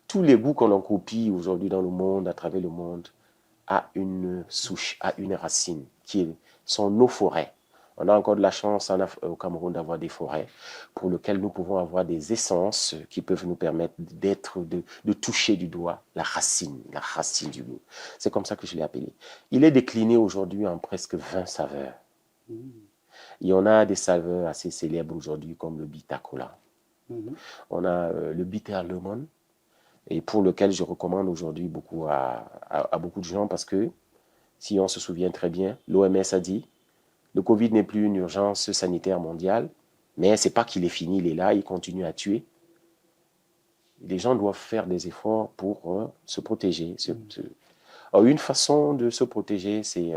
tous les goûts qu'on en copie aujourd'hui dans le monde, à travers le monde, a une souche, a une racine, sont nos forêts. On a encore de la chance au Cameroun d'avoir des forêts pour lesquelles nous pouvons avoir des essences qui peuvent nous permettre de toucher du doigt la racine du goût. C'est comme ça que je l'ai appelé. Il est décliné aujourd'hui en presque 20 saveurs. Il y en a des saveurs assez célèbres aujourd'hui comme le Bitter Cola. On a le Bitter Lemon, et pour lequel je recommande aujourd'hui beaucoup à beaucoup de gens parce que, si on se souvient très bien, l'OMS a dit le Covid n'est plus une urgence sanitaire mondiale, mais ce n'est pas qu'il est fini, il est là, il continue à tuer. Les gens doivent faire des efforts pour se protéger. Alors, une façon de se protéger, c'est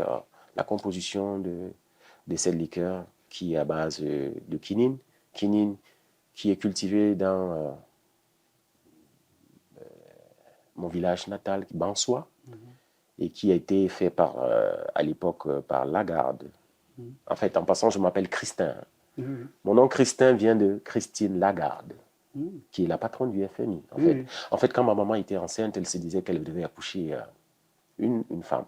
la composition de cette liqueur qui est à base de quinine. Quinine qui est cultivée dans mon village natal, Bansois, et qui a été fait à l'époque par Lagarde. En fait, en passant, je m'appelle Christin. Mon nom Christin vient de Christine Lagarde, qui est la patronne du FMI. En fait, quand ma maman était enceinte, elle se disait qu'elle devait accoucher une femme.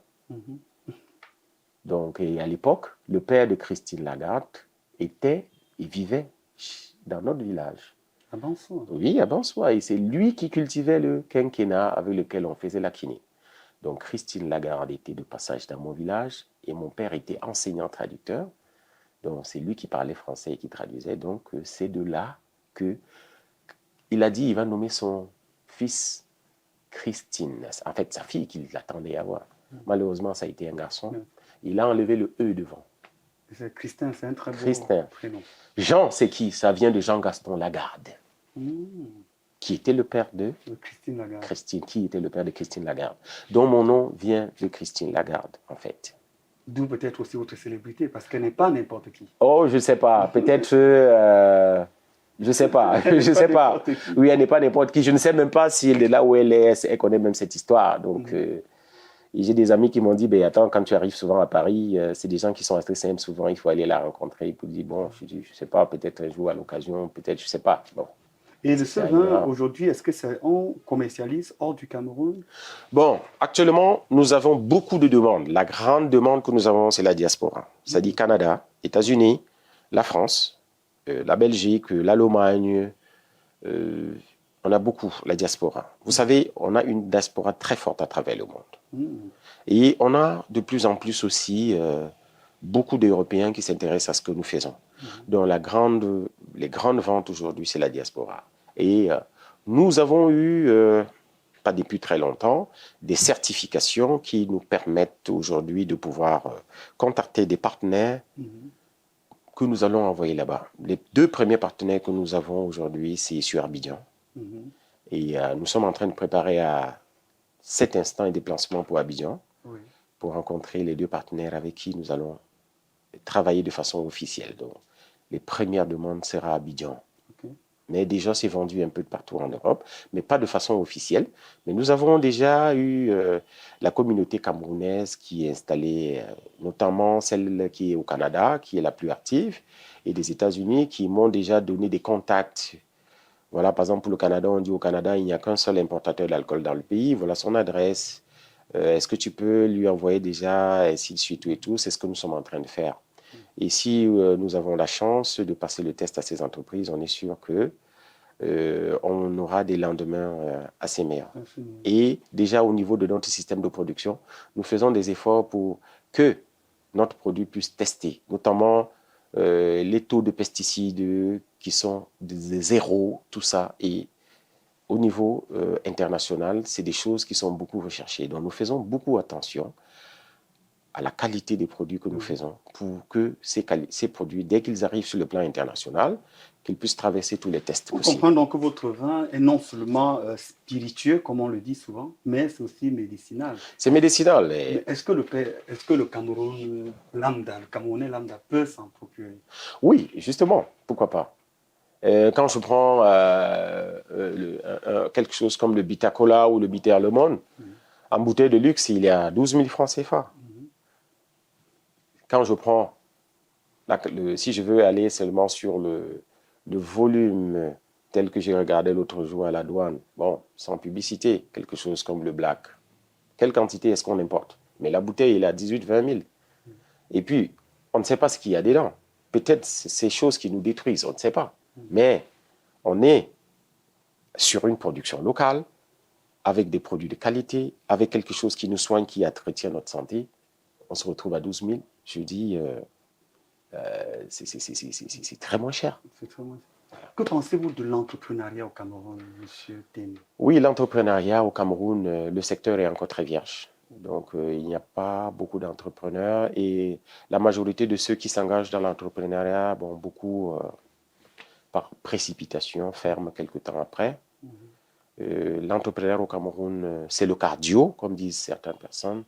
Donc, et à l'époque, le père de Christine Lagarde vivait dans notre village. À Bansois? Oui, à Bansois. Et c'est lui qui cultivait le quinquennat avec lequel on faisait la quinine. Donc, Christine Lagarde était de passage dans mon village Et mon père était enseignant-traducteur. Donc, c'est lui qui parlait français et qui traduisait. Donc, c'est de là que il a dit qu'il va nommer son fils Christine. En fait, sa fille qu'il attendait à avoir. Malheureusement, ça a été un garçon. Il a enlevé le E devant. Christin, c'est un très beau Christin. prénom. Jean, c'est qui? Ça vient de Jean-Gaston Lagarde, qui était le père de Christine Lagarde. Christine, qui était le père de Christine Lagarde. Donc, mon nom vient de Christine Lagarde, en fait. D'où peut-être aussi votre célébrité, parce qu'elle n'est pas n'importe qui. Oh, je ne sais pas. Peut-être... je ne sais pas. Je ne sais pas. Oui, elle n'est pas n'importe qui. Je ne sais même pas si elle est là où elle est. Elle connaît même cette histoire. Donc, j'ai des amis qui m'ont dit, ben, attends, quand tu arrives souvent à Paris, c'est des gens qui sont assez simples. Souvent, il faut aller la rencontrer. Pour dire, bon, je ne sais pas, peut-être un jour à l'occasion, peut-être, je ne sais pas. Bon. Et le ce vin, aujourd'hui, est-ce que on commercialise hors du Cameroun? Bon, actuellement, nous avons beaucoup de demandes. La grande demande que nous avons, c'est la diaspora. C'est-à-dire Canada, États-Unis, la France, la Belgique, l'Allemagne. On a beaucoup, la diaspora. Vous savez, on a une diaspora très forte à travers le monde. Et on a de plus en plus aussi beaucoup d'Européens qui s'intéressent à ce que nous faisons. Donc, les grandes ventes aujourd'hui, c'est la diaspora. Et nous avons eu, pas depuis très longtemps, des certifications qui nous permettent aujourd'hui de pouvoir contacter des partenaires que nous allons envoyer là-bas. Les 2 premiers partenaires que nous avons aujourd'hui, c'est sur Abidjan. Et nous sommes en train de préparer à cet instant un déplacement pour Abidjan, pour rencontrer les 2 partenaires avec qui nous allons travailler de façon officielle. Donc, les premières demandes seront à Abidjan. Mais déjà, c'est vendu un peu de partout en Europe, mais pas de façon officielle. Mais nous avons déjà eu la communauté camerounaise qui est installée, notamment celle qui est au Canada, qui est la plus active, et des États-Unis qui m'ont déjà donné des contacts. Voilà, par exemple, pour le Canada, on dit au Canada, il n'y a qu'un seul importateur d'alcool dans le pays. Voilà son adresse. Est-ce que tu peux lui envoyer déjà, ainsi de suite, et tout. C'est ce que nous sommes en train de faire. Et si nous avons la chance de passer le test à ces entreprises, on est sûr que on aura des lendemains assez meilleurs. Et déjà au niveau de notre système de production, nous faisons des efforts pour que notre produit puisse tester, notamment les taux de pesticides qui sont de zéro, tout ça. Et au niveau international, c'est des choses qui sont beaucoup recherchées. Donc nous faisons beaucoup attention à la qualité des produits que nous faisons pour que ces produits, dès qu'ils arrivent sur le plan international, qu'ils puissent traverser tous les tests possibles. On comprend donc que votre vin est non seulement spiritueux, comme on le dit souvent, mais c'est aussi médicinal. C'est médicinal. Mais est-ce que le Cameroun lambda, le Camerounais lambda peut s'en procurer? Oui, justement, pourquoi pas. Quand je prends quelque chose comme le Bitacola ou le Bitter Le Monde, en bouteille de luxe, il y a 12 000 francs CFA. Quand je prends, si je veux aller seulement sur le volume tel que j'ai regardé l'autre jour à la douane, bon, sans publicité, quelque chose comme le Black, quelle quantité est-ce qu'on importe? Mais la bouteille, elle est à 18 000, 20 000. Et puis, on ne sait pas ce qu'il y a dedans. Peut-être c'est ces choses qui nous détruisent, on ne sait pas. Mais on est sur une production locale, avec des produits de qualité, avec quelque chose qui nous soigne, qui entretient notre santé. On se retrouve à 12 000. Je dis, c'est très moins cher. C'est très moins cher. Que pensez-vous de l'entrepreneuriat au Cameroun, M. Tene? Oui, l'entrepreneuriat au Cameroun, le secteur est encore très vierge. Donc, il n'y a pas beaucoup d'entrepreneurs et la majorité de ceux qui s'engagent dans l'entrepreneuriat, bon, beaucoup, par précipitation, ferment quelque temps après. L'entrepreneuriat au Cameroun, c'est le cardio, comme disent certaines personnes.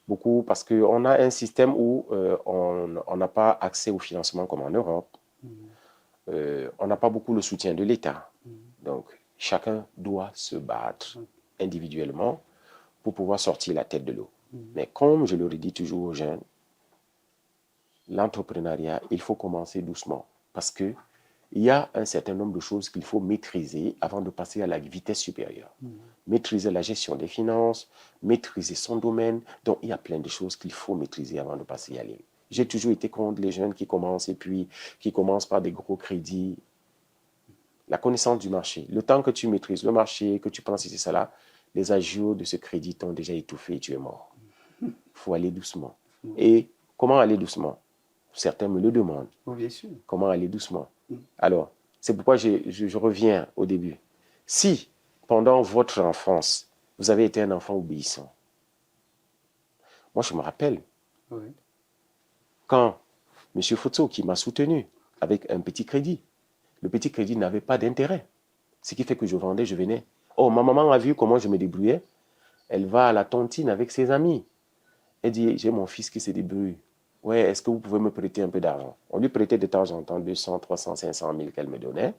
Beaucoup parce qu'on a un système où on n'a pas accès au financement comme en Europe. On n'a pas beaucoup le soutien de l'État. Donc, chacun doit se battre individuellement pour pouvoir sortir la tête de l'eau. Mais comme je le redis toujours aux jeunes, l'entrepreneuriat, il faut commencer doucement parce qu'il y a un certain nombre de choses qu'il faut maîtriser avant de passer à la vitesse supérieure. Maîtriser la gestion des finances, maîtriser son domaine. Donc, il y a plein de choses qu'il faut maîtriser avant de passer à l'île. J'ai toujours été contre les jeunes qui commencent et puis qui commencent par des gros crédits. La connaissance du marché. Le temps que tu maîtrises le marché, que tu penses ici, ça là, les agios de ce crédit t'ont déjà étouffé et tu es mort. Il faut aller doucement. Et comment aller doucement? Certains me le demandent. Oui, bien sûr. Comment aller doucement? Alors, c'est pourquoi je reviens au début. Si, pendant votre enfance, vous avez été un enfant obéissant, moi je me rappelle, Oui. quand M. Futso, qui m'a soutenu avec un petit crédit, le petit crédit n'avait pas d'intérêt. Ce qui fait que je vendais, je venais. Oh, ma maman a vu comment je me débrouillais. Elle va à la tontine avec ses amis. Elle dit, j'ai mon fils qui se débrouille. Ouais, est-ce que vous pouvez me prêter un peu d'argent? On lui prêtait de temps en temps 200, 300, 500 000 qu'elle me donnait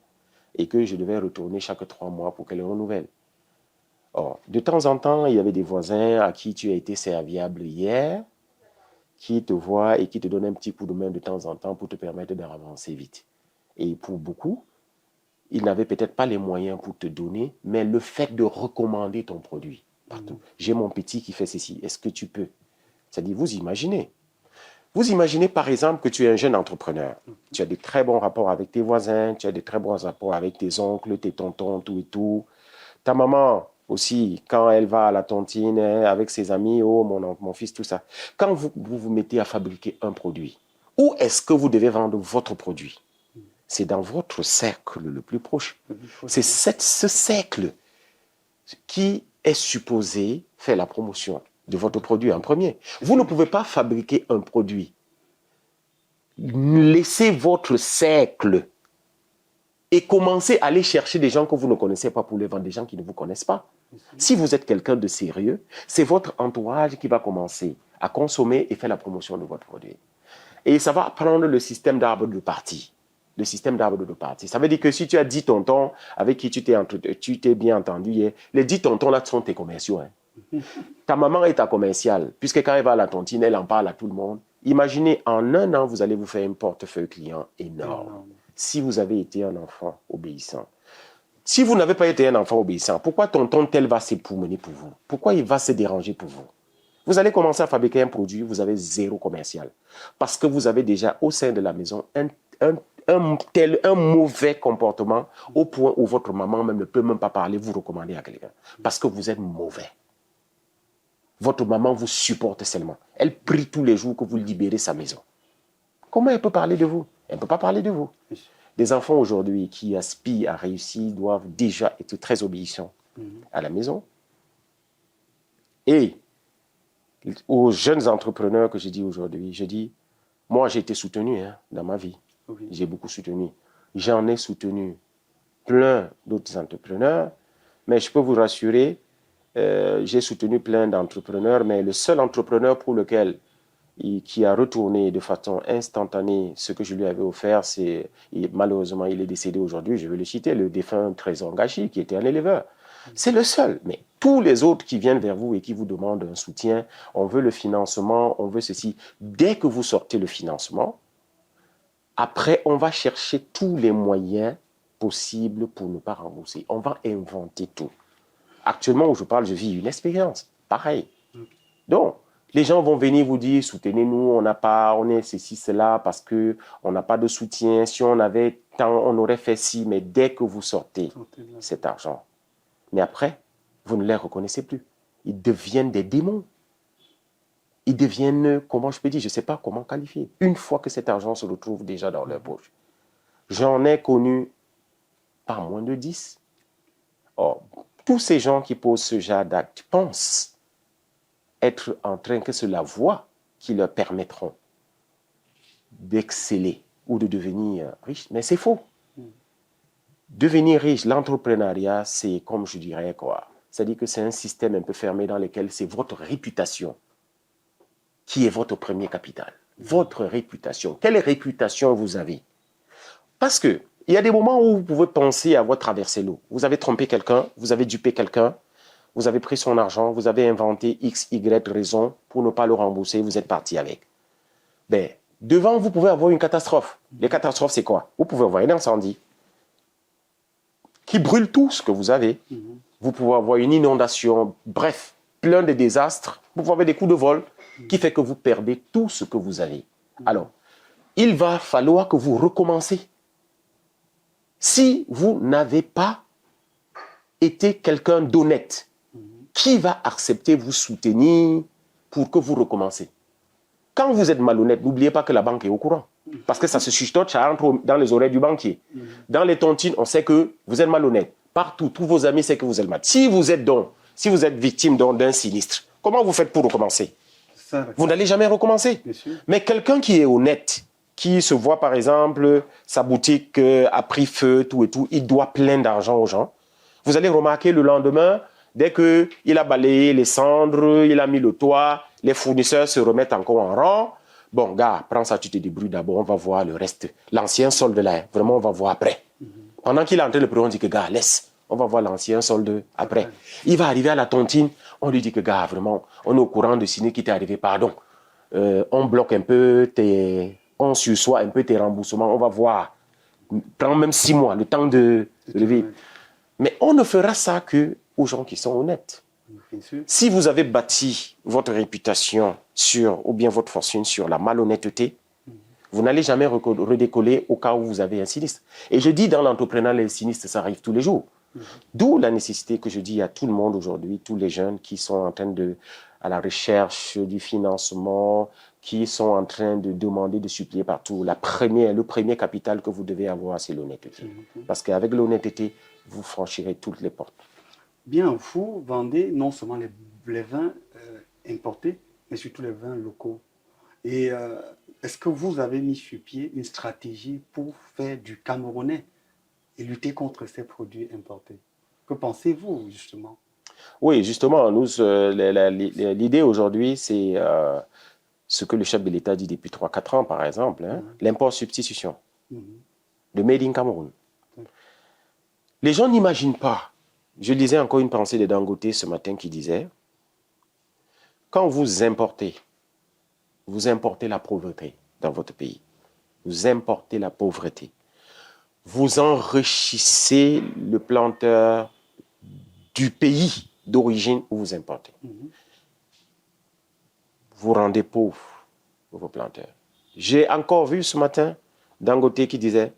et que je devais retourner chaque 3 mois pour qu'elle renouvelle. Or, de temps en temps, il y avait des voisins à qui tu as été serviable hier, qui te voient et qui te donnent un petit coup de main de temps en temps pour te permettre d'avancer vite. Et pour beaucoup, ils n'avaient peut-être pas les moyens pour te donner, mais le fait de recommander ton produit partout. J'ai mon petit qui fait ceci, est-ce que tu peux? C'est-à-dire, vous imaginez. Vous imaginez par exemple que tu es un jeune entrepreneur. Tu as de très bons rapports avec tes voisins, tu as de très bons rapports avec tes oncles, tes tontons, tout et tout. Ta maman aussi, quand elle va à la tontine avec ses amis, oh mon fils, tout ça. Quand vous mettez à fabriquer un produit, où est-ce que vous devez vendre votre produit? C'est dans votre cercle le plus proche. C'est ce cercle qui est supposé faire la promotion de votre produit en premier. Vous ne pouvez pas fabriquer un produit. Laissez votre cercle et commencez à aller chercher des gens que vous ne connaissez pas pour les vendre, des gens qui ne vous connaissent pas. Si vous êtes quelqu'un de sérieux, c'est votre entourage qui va commencer à consommer et faire la promotion de votre produit. Et ça va prendre le système d'arbre de partie. Le système d'arbre de partie. Ça veut dire que si tu as 10 tontons avec qui tu t'es bien entendu, les 10 tontons là sont tes commerciaux. Ta maman est ta commerciale, puisque quand elle va à la tontine, elle en parle à tout le monde. Imaginez, en un an, vous allez vous faire un portefeuille client énorme. Si vous avez été un enfant obéissant. Si vous n'avez pas été un enfant obéissant, pourquoi tonton tel va s'époumoner pour vous? Pourquoi il va se déranger pour vous? Vous allez commencer à fabriquer un produit, vous avez zéro commercial. Parce que vous avez déjà au sein de la maison un mauvais comportement au point où votre maman même ne peut même pas parler, vous recommander à quelqu'un. Parce que vous êtes mauvais. Votre maman vous supporte seulement. Elle prie tous les jours que vous libérez sa maison. Comment elle peut parler de vous? Elle ne peut pas parler de vous. Des enfants aujourd'hui qui aspirent à réussir doivent déjà être très obéissants à la maison. Et aux jeunes entrepreneurs que je dis aujourd'hui, je dis, moi j'ai été soutenu dans ma vie. Oui. J'ai beaucoup soutenu. J'en ai soutenu plein d'autres entrepreneurs, mais je peux vous rassurer, j'ai soutenu plein d'entrepreneurs, mais le seul entrepreneur pour lequel qui a retourné de façon instantanée ce que je lui avais offert, malheureusement il est décédé aujourd'hui, je vais le citer, le défunt Trésor Gachi, qui était un éleveur. C'est le seul, mais tous les autres qui viennent vers vous et qui vous demandent un soutien, on veut le financement, on veut ceci. Dès que vous sortez le financement, après on va chercher tous les moyens possibles pour ne pas rembourser. On va inventer tout. Actuellement où je parle, je vis une expérience, pareil. Donc, les gens vont venir vous dire, soutenez-nous, on est ceci, cela, parce qu'on n'a pas de soutien. Si on avait tant, on aurait fait ci, mais dès que vous sortez cet argent, mais après, vous ne les reconnaissez plus. Ils deviennent des démons. Ils deviennent, comment je peux dire, je ne sais pas comment qualifier. Une fois que cet argent se retrouve déjà dans leur poche. J'en ai connu pas moins de 10. Or, tous ces gens qui posent ce genre d'actes pensent être en train que c'est la voie qui leur permettront d'exceller ou de devenir riches. Mais c'est faux. Devenir riche, l'entrepreneuriat, c'est comme je dirais quoi. C'est-à-dire que c'est un système un peu fermé dans lequel c'est votre réputation qui est votre premier capital. Votre réputation. Quelle réputation vous avez? Parce que il y a des moments où vous pouvez penser avoir traversé l'eau. Vous avez trompé quelqu'un, vous avez dupé quelqu'un, vous avez pris son argent, vous avez inventé X, Y raison pour ne pas le rembourser, vous êtes parti avec. Ben, devant, vous pouvez avoir une catastrophe. Les catastrophes, c'est quoi? Vous pouvez avoir un incendie qui brûle tout ce que vous avez. Vous pouvez avoir une inondation, bref, plein de désastres. Vous pouvez avoir des coups de vol qui fait que vous perdez tout ce que vous avez. Alors, il va falloir que vous recommencez. Si vous n'avez pas été quelqu'un d'honnête, qui va accepter vous soutenir pour que vous recommencez? Quand vous êtes malhonnête, n'oubliez pas que la banque est au courant. Parce que ça se chuchote, ça entre dans les oreilles du banquier. Dans les tontines, on sait que vous êtes malhonnête. Partout, tous vos amis savent que vous êtes malhonnête. Si vous êtes victime d'un sinistre, comment vous faites pour recommencer? Vous n'allez jamais recommencer. Mais quelqu'un qui est honnête, qui se voit par exemple, sa boutique a pris feu, tout et tout, il doit plein d'argent aux gens. Vous allez remarquer le lendemain, dès qu'il a balayé les cendres, il a mis le toit, les fournisseurs se remettent encore en rang. Bon, gars, prends ça, tu te débrouilles d'abord, on va voir le reste. L'ancien solde là, vraiment, on va voir après. Pendant qu'il est en train de pleurer, on dit que, gars, laisse, on va voir l'ancien solde après. Il va arriver à la tontine, on lui dit que, gars, vraiment, on est au courant de signer qui t'est arrivé, pardon. On bloque un peu on sursoit un peu tes remboursements, on va voir. Prends même 6 mois, le temps de lever. Mais on ne fera ça que aux gens qui sont honnêtes. Si vous avez bâti votre réputation ou bien votre fortune sur la malhonnêteté, vous n'allez jamais redécoller au cas où vous avez un sinistre. Et je dis dans l'entrepreneuriat, les sinistres, ça arrive tous les jours. D'où la nécessité que je dis à tout le monde aujourd'hui, tous les jeunes qui sont en train à la recherche du financement, qui sont en train de demander, de supplier partout. Le premier capital que vous devez avoir, c'est l'honnêteté. Parce qu'avec l'honnêteté, vous franchirez toutes les portes. Bien, vous vendez non seulement les vins importés, mais surtout les vins locaux. Et est-ce que vous avez mis sur pied une stratégie pour faire du camerounais et lutter contre ces produits importés? Que pensez-vous, justement? Oui, justement, l'idée aujourd'hui, c'est ce que le chef de l'État dit depuis 3-4 ans, par exemple, hein, l'import-substitution, le Made in Cameroun. Les gens n'imaginent pas. Je lisais encore une pensée de Dangote ce matin qui disait, quand vous importez la pauvreté dans votre pays, vous importez la pauvreté, vous enrichissez le planteur du pays d'origine où vous importez. Vous rendez pauvre vos planteurs. J'ai encore vu ce matin Dangote qui disait,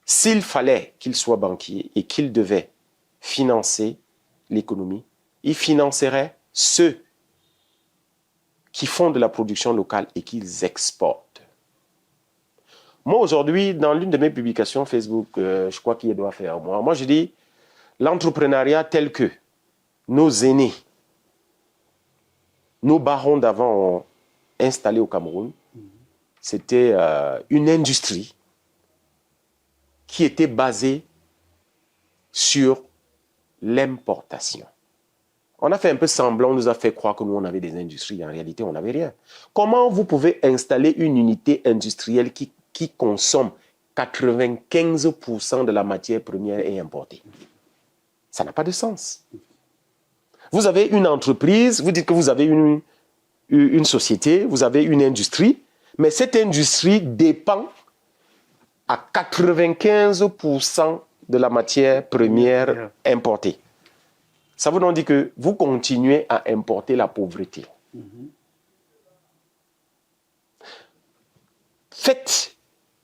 s'il fallait qu'il soit banquier et qu'il devait financer l'économie, il financerait ceux qui font de la production locale et qu'ils exportent. Moi, aujourd'hui, dans l'une de mes publications Facebook, je crois qu'il doit faire moi je dis, l'entrepreneuriat tel que nos aînés, nos barons d'avant ont installé au Cameroun, c'était une industrie qui était basée sur l'importation. On a fait un peu semblant, on nous a fait croire que nous, on avait des industries. En réalité, on n'avait rien. Comment vous pouvez installer une unité industrielle qui consomme 95% de la matière première et importée? Ça n'a pas de sens. Vous avez une entreprise, vous dites que vous avez une société, vous avez une industrie, mais cette industrie dépend à 95% de la matière première importée. Ça vous dit que vous continuez à importer la pauvreté. Faites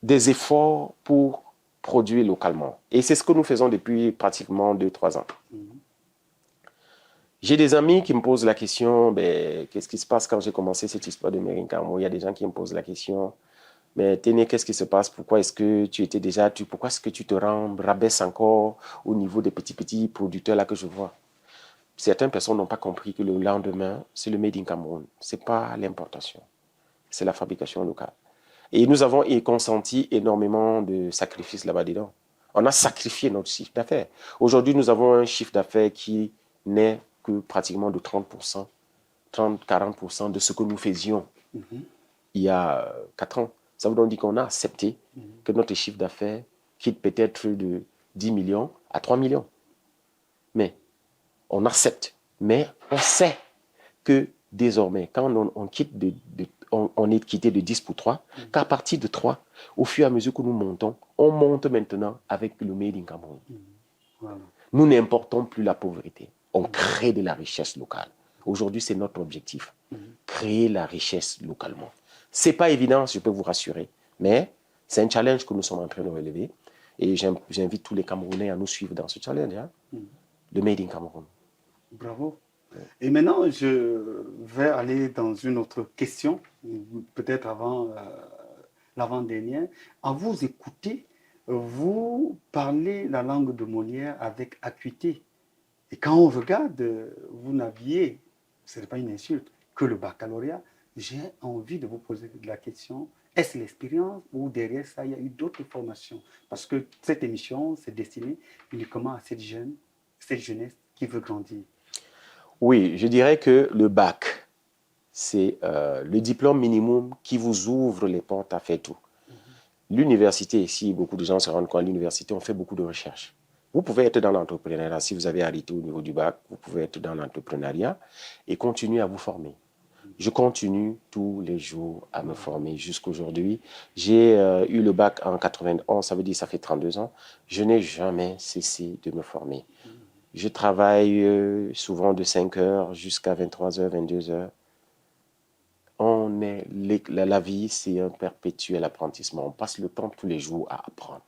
des efforts pour produire localement. Et c'est ce que nous faisons depuis pratiquement 2-3 ans. J'ai des amis qui me posent la question, qu'est-ce qui se passe quand j'ai commencé cette histoire de Made in Cameroun? Il y a des gens qui me posent la question, mais Téné, qu'est-ce qui se passe? Pourquoi est-ce que pourquoi est-ce que tu te rabaisses encore au niveau des petits producteurs là que je vois? Certaines personnes n'ont pas compris que le lendemain, c'est le Made in Cameroun. Ce n'est pas l'importation, c'est la fabrication locale. Et nous avons consenti énormément de sacrifices là-bas-dedans. On a sacrifié notre chiffre d'affaires. Aujourd'hui, nous avons un chiffre d'affaires qui n'est que pratiquement de 30%, 30-40% de ce que nous faisions il y a 4 ans. Ça veut donc dire qu'on a accepté que notre chiffre d'affaires quitte peut-être de 10 millions à 3 millions. Mais on accepte. Mais on sait que désormais, quand on est quitté de 10 pour 3, qu'à partir de 3, au fur et à mesure que nous montons, on monte maintenant avec le Made in Cameroun. Voilà. Nous n'importons plus la pauvreté. On crée de la richesse locale. Aujourd'hui, c'est notre objectif. Créer la richesse localement. Ce n'est pas évident, je peux vous rassurer, mais c'est un challenge que nous sommes en train de relever. Et j'invite tous les Camerounais à nous suivre dans ce challenge. Le Made in Cameroun. Bravo. Et maintenant, je vais aller dans une autre question, peut-être avant l'avant-dernière. À vous écouter, vous parlez la langue de Molière avec acuité. Et quand on regarde, vous n'aviez, ce n'est pas une insulte, que le baccalauréat. J'ai envie de vous poser la question, est-ce l'expérience ou derrière ça, il y a eu d'autres formations? Parce que cette émission s'est destinée uniquement à cette jeunesse qui veut grandir. Oui, je dirais que le bac, c'est le diplôme minimum qui vous ouvre les portes à faire tout. L'université, ici, beaucoup de gens se rendent compte, à l'université, on fait beaucoup de recherches. Vous pouvez être dans l'entrepreneuriat, si vous avez arrêté au niveau du bac, vous pouvez être dans l'entrepreneuriat et continuer à vous former. Je continue tous les jours à me former jusqu'aujourd'hui. J'ai eu le bac en 91, ça veut dire que ça fait 32 ans. Je n'ai jamais cessé de me former. Je travaille souvent de 5 heures jusqu'à 23 heures, 22 heures. La vie, c'est un perpétuel apprentissement. On passe le temps tous les jours à apprendre.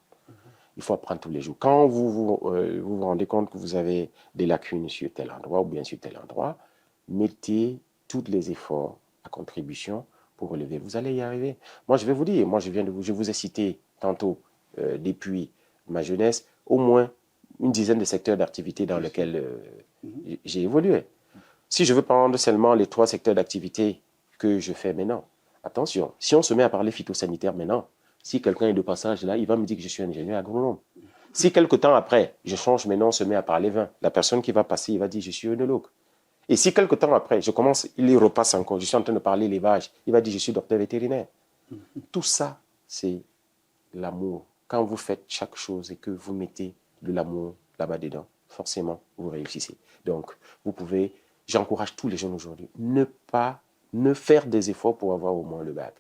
Il faut apprendre tous les jours. Quand vous rendez compte que vous avez des lacunes sur tel endroit ou bien sur tel endroit, mettez tous les efforts à contribution pour relever. Vous allez y arriver. Moi, je vais vous dire, moi, je vous ai cité tantôt, depuis ma jeunesse, au moins une dizaine de secteurs d'activité dans lesquels j'ai évolué. Si je veux prendre seulement les 3 secteurs d'activité que je fais maintenant, attention, si on se met à parler phytosanitaire maintenant, si quelqu'un est de passage là, il va me dire que je suis ingénieur agronome. Si quelque temps après, je change maintenant, on se met à parler vin, la personne qui va passer, il va dire je suis œnologue. Et si quelque temps après, je commence, il y repasse encore, je suis en train de parler élevage, il va dire je suis docteur vétérinaire. Tout ça, c'est l'amour. Quand vous faites chaque chose et que vous mettez de l'amour là-bas dedans, forcément, vous réussissez. Donc, vous pouvez, j'encourage tous les jeunes aujourd'hui, ne faire des efforts pour avoir au moins le bac.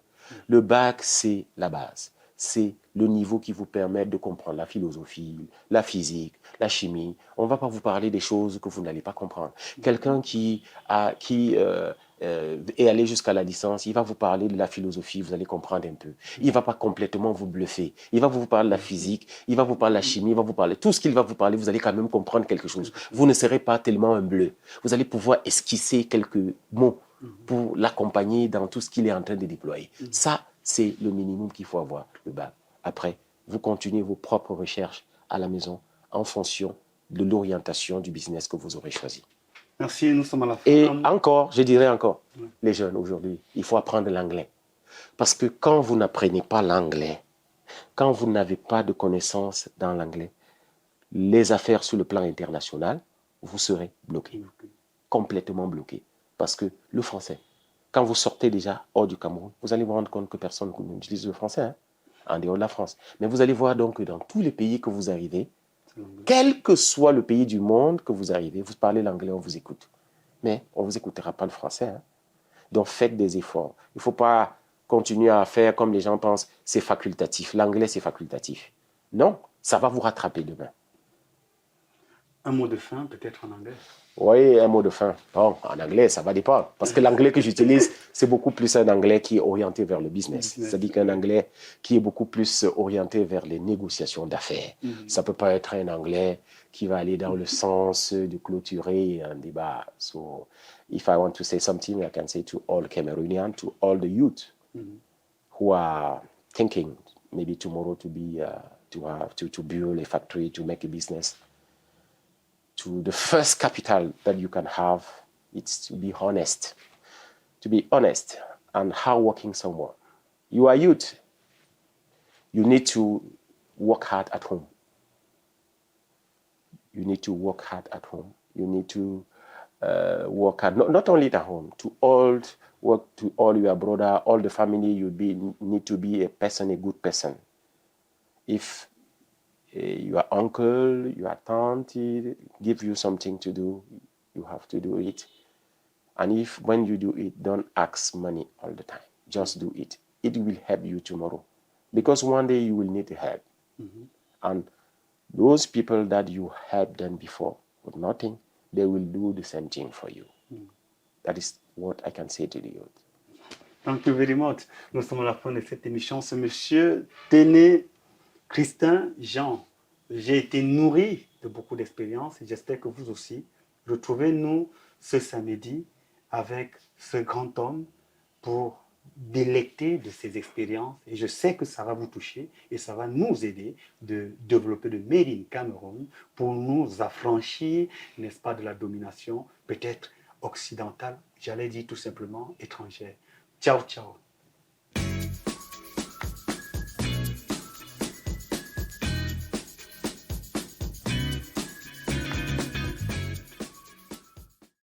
Le bac, c'est la base. C'est le niveau qui vous permet de comprendre la philosophie, la physique, la chimie. On ne va pas vous parler des choses que vous n'allez pas comprendre. Quelqu'un qui est allé jusqu'à la licence, il va vous parler de la philosophie, vous allez comprendre un peu. Il ne va pas complètement vous bluffer. Il va vous parler de la physique, il va vous parler de la chimie, il va vous parler. Tout ce qu'il va vous parler, vous allez quand même comprendre quelque chose. Vous ne serez pas tellement un bleu. Vous allez pouvoir esquisser quelques mots pour l'accompagner dans tout ce qu'il est en train de déployer. Ça, c'est le minimum qu'il faut avoir, le bac. Après, vous continuez vos propres recherches à la maison en fonction de l'orientation du business que vous aurez choisi. Merci, nous sommes à la fin. Et encore, je dirais encore, les jeunes aujourd'hui, il faut apprendre l'anglais. Parce que quand vous n'apprenez pas l'anglais, quand vous n'avez pas de connaissances dans l'anglais, les affaires sur le plan international, vous serez bloqué, complètement bloqué. Parce que le français, quand vous sortez déjà hors du Cameroun, vous allez vous rendre compte que personne n'utilise le français, hein, en dehors de la France. Mais vous allez voir donc que dans tous les pays que vous arrivez, quel que soit le pays du monde que vous arrivez, vous parlez l'anglais, on vous écoute. Mais on ne vous écoutera pas le français. Hein. Donc faites des efforts. Il ne faut pas continuer à faire comme les gens pensent, c'est facultatif. L'anglais, c'est facultatif. Non, ça va vous rattraper demain. Un mot de fin, peut-être en anglais. Oui, un mot de fin. Bon, en anglais, ça va dépendre. Parce que l'anglais que j'utilise, c'est beaucoup plus un anglais qui est orienté vers le business. C'est-à-dire qu'un anglais qui est beaucoup plus orienté vers les négociations d'affaires. Ça ne peut pas être un anglais qui va aller dans le sens de clôturer un débat. So, if I want to say something, I can say to all Cameroonians, to all the youth who are thinking maybe tomorrow to be, to build a factory, to make a business. To the first capital that you can have, it's to be honest. To be honest and hardworking someone. You are youth. You need to work hard at home. You need to work hard at home. You need to work hard, not only at home, work to all your brother, all the family. Need to be a person, a good person. If your uncle, your auntie give you something to do, you have to do it. And if when you do it, don't ask money all the time. Just do it. It will help you tomorrow. Because one day you will need help. And those people that you helped them before with nothing, they will do the same thing for you. That is what I can say to the youth. Thank you very much. Nous sommes à la fin de cette émission. C'est Monsieur Téné Christin Jean. J'ai été nourri de beaucoup d'expériences et j'espère que vous aussi. Retrouvez-nous ce samedi avec ce grand homme pour délecter de ses expériences. Et je sais que ça va vous toucher et ça va nous aider de développer le Made in Cameroun pour nous affranchir, n'est-ce pas, de la domination peut-être occidentale, j'allais dire tout simplement étrangère. Ciao, ciao.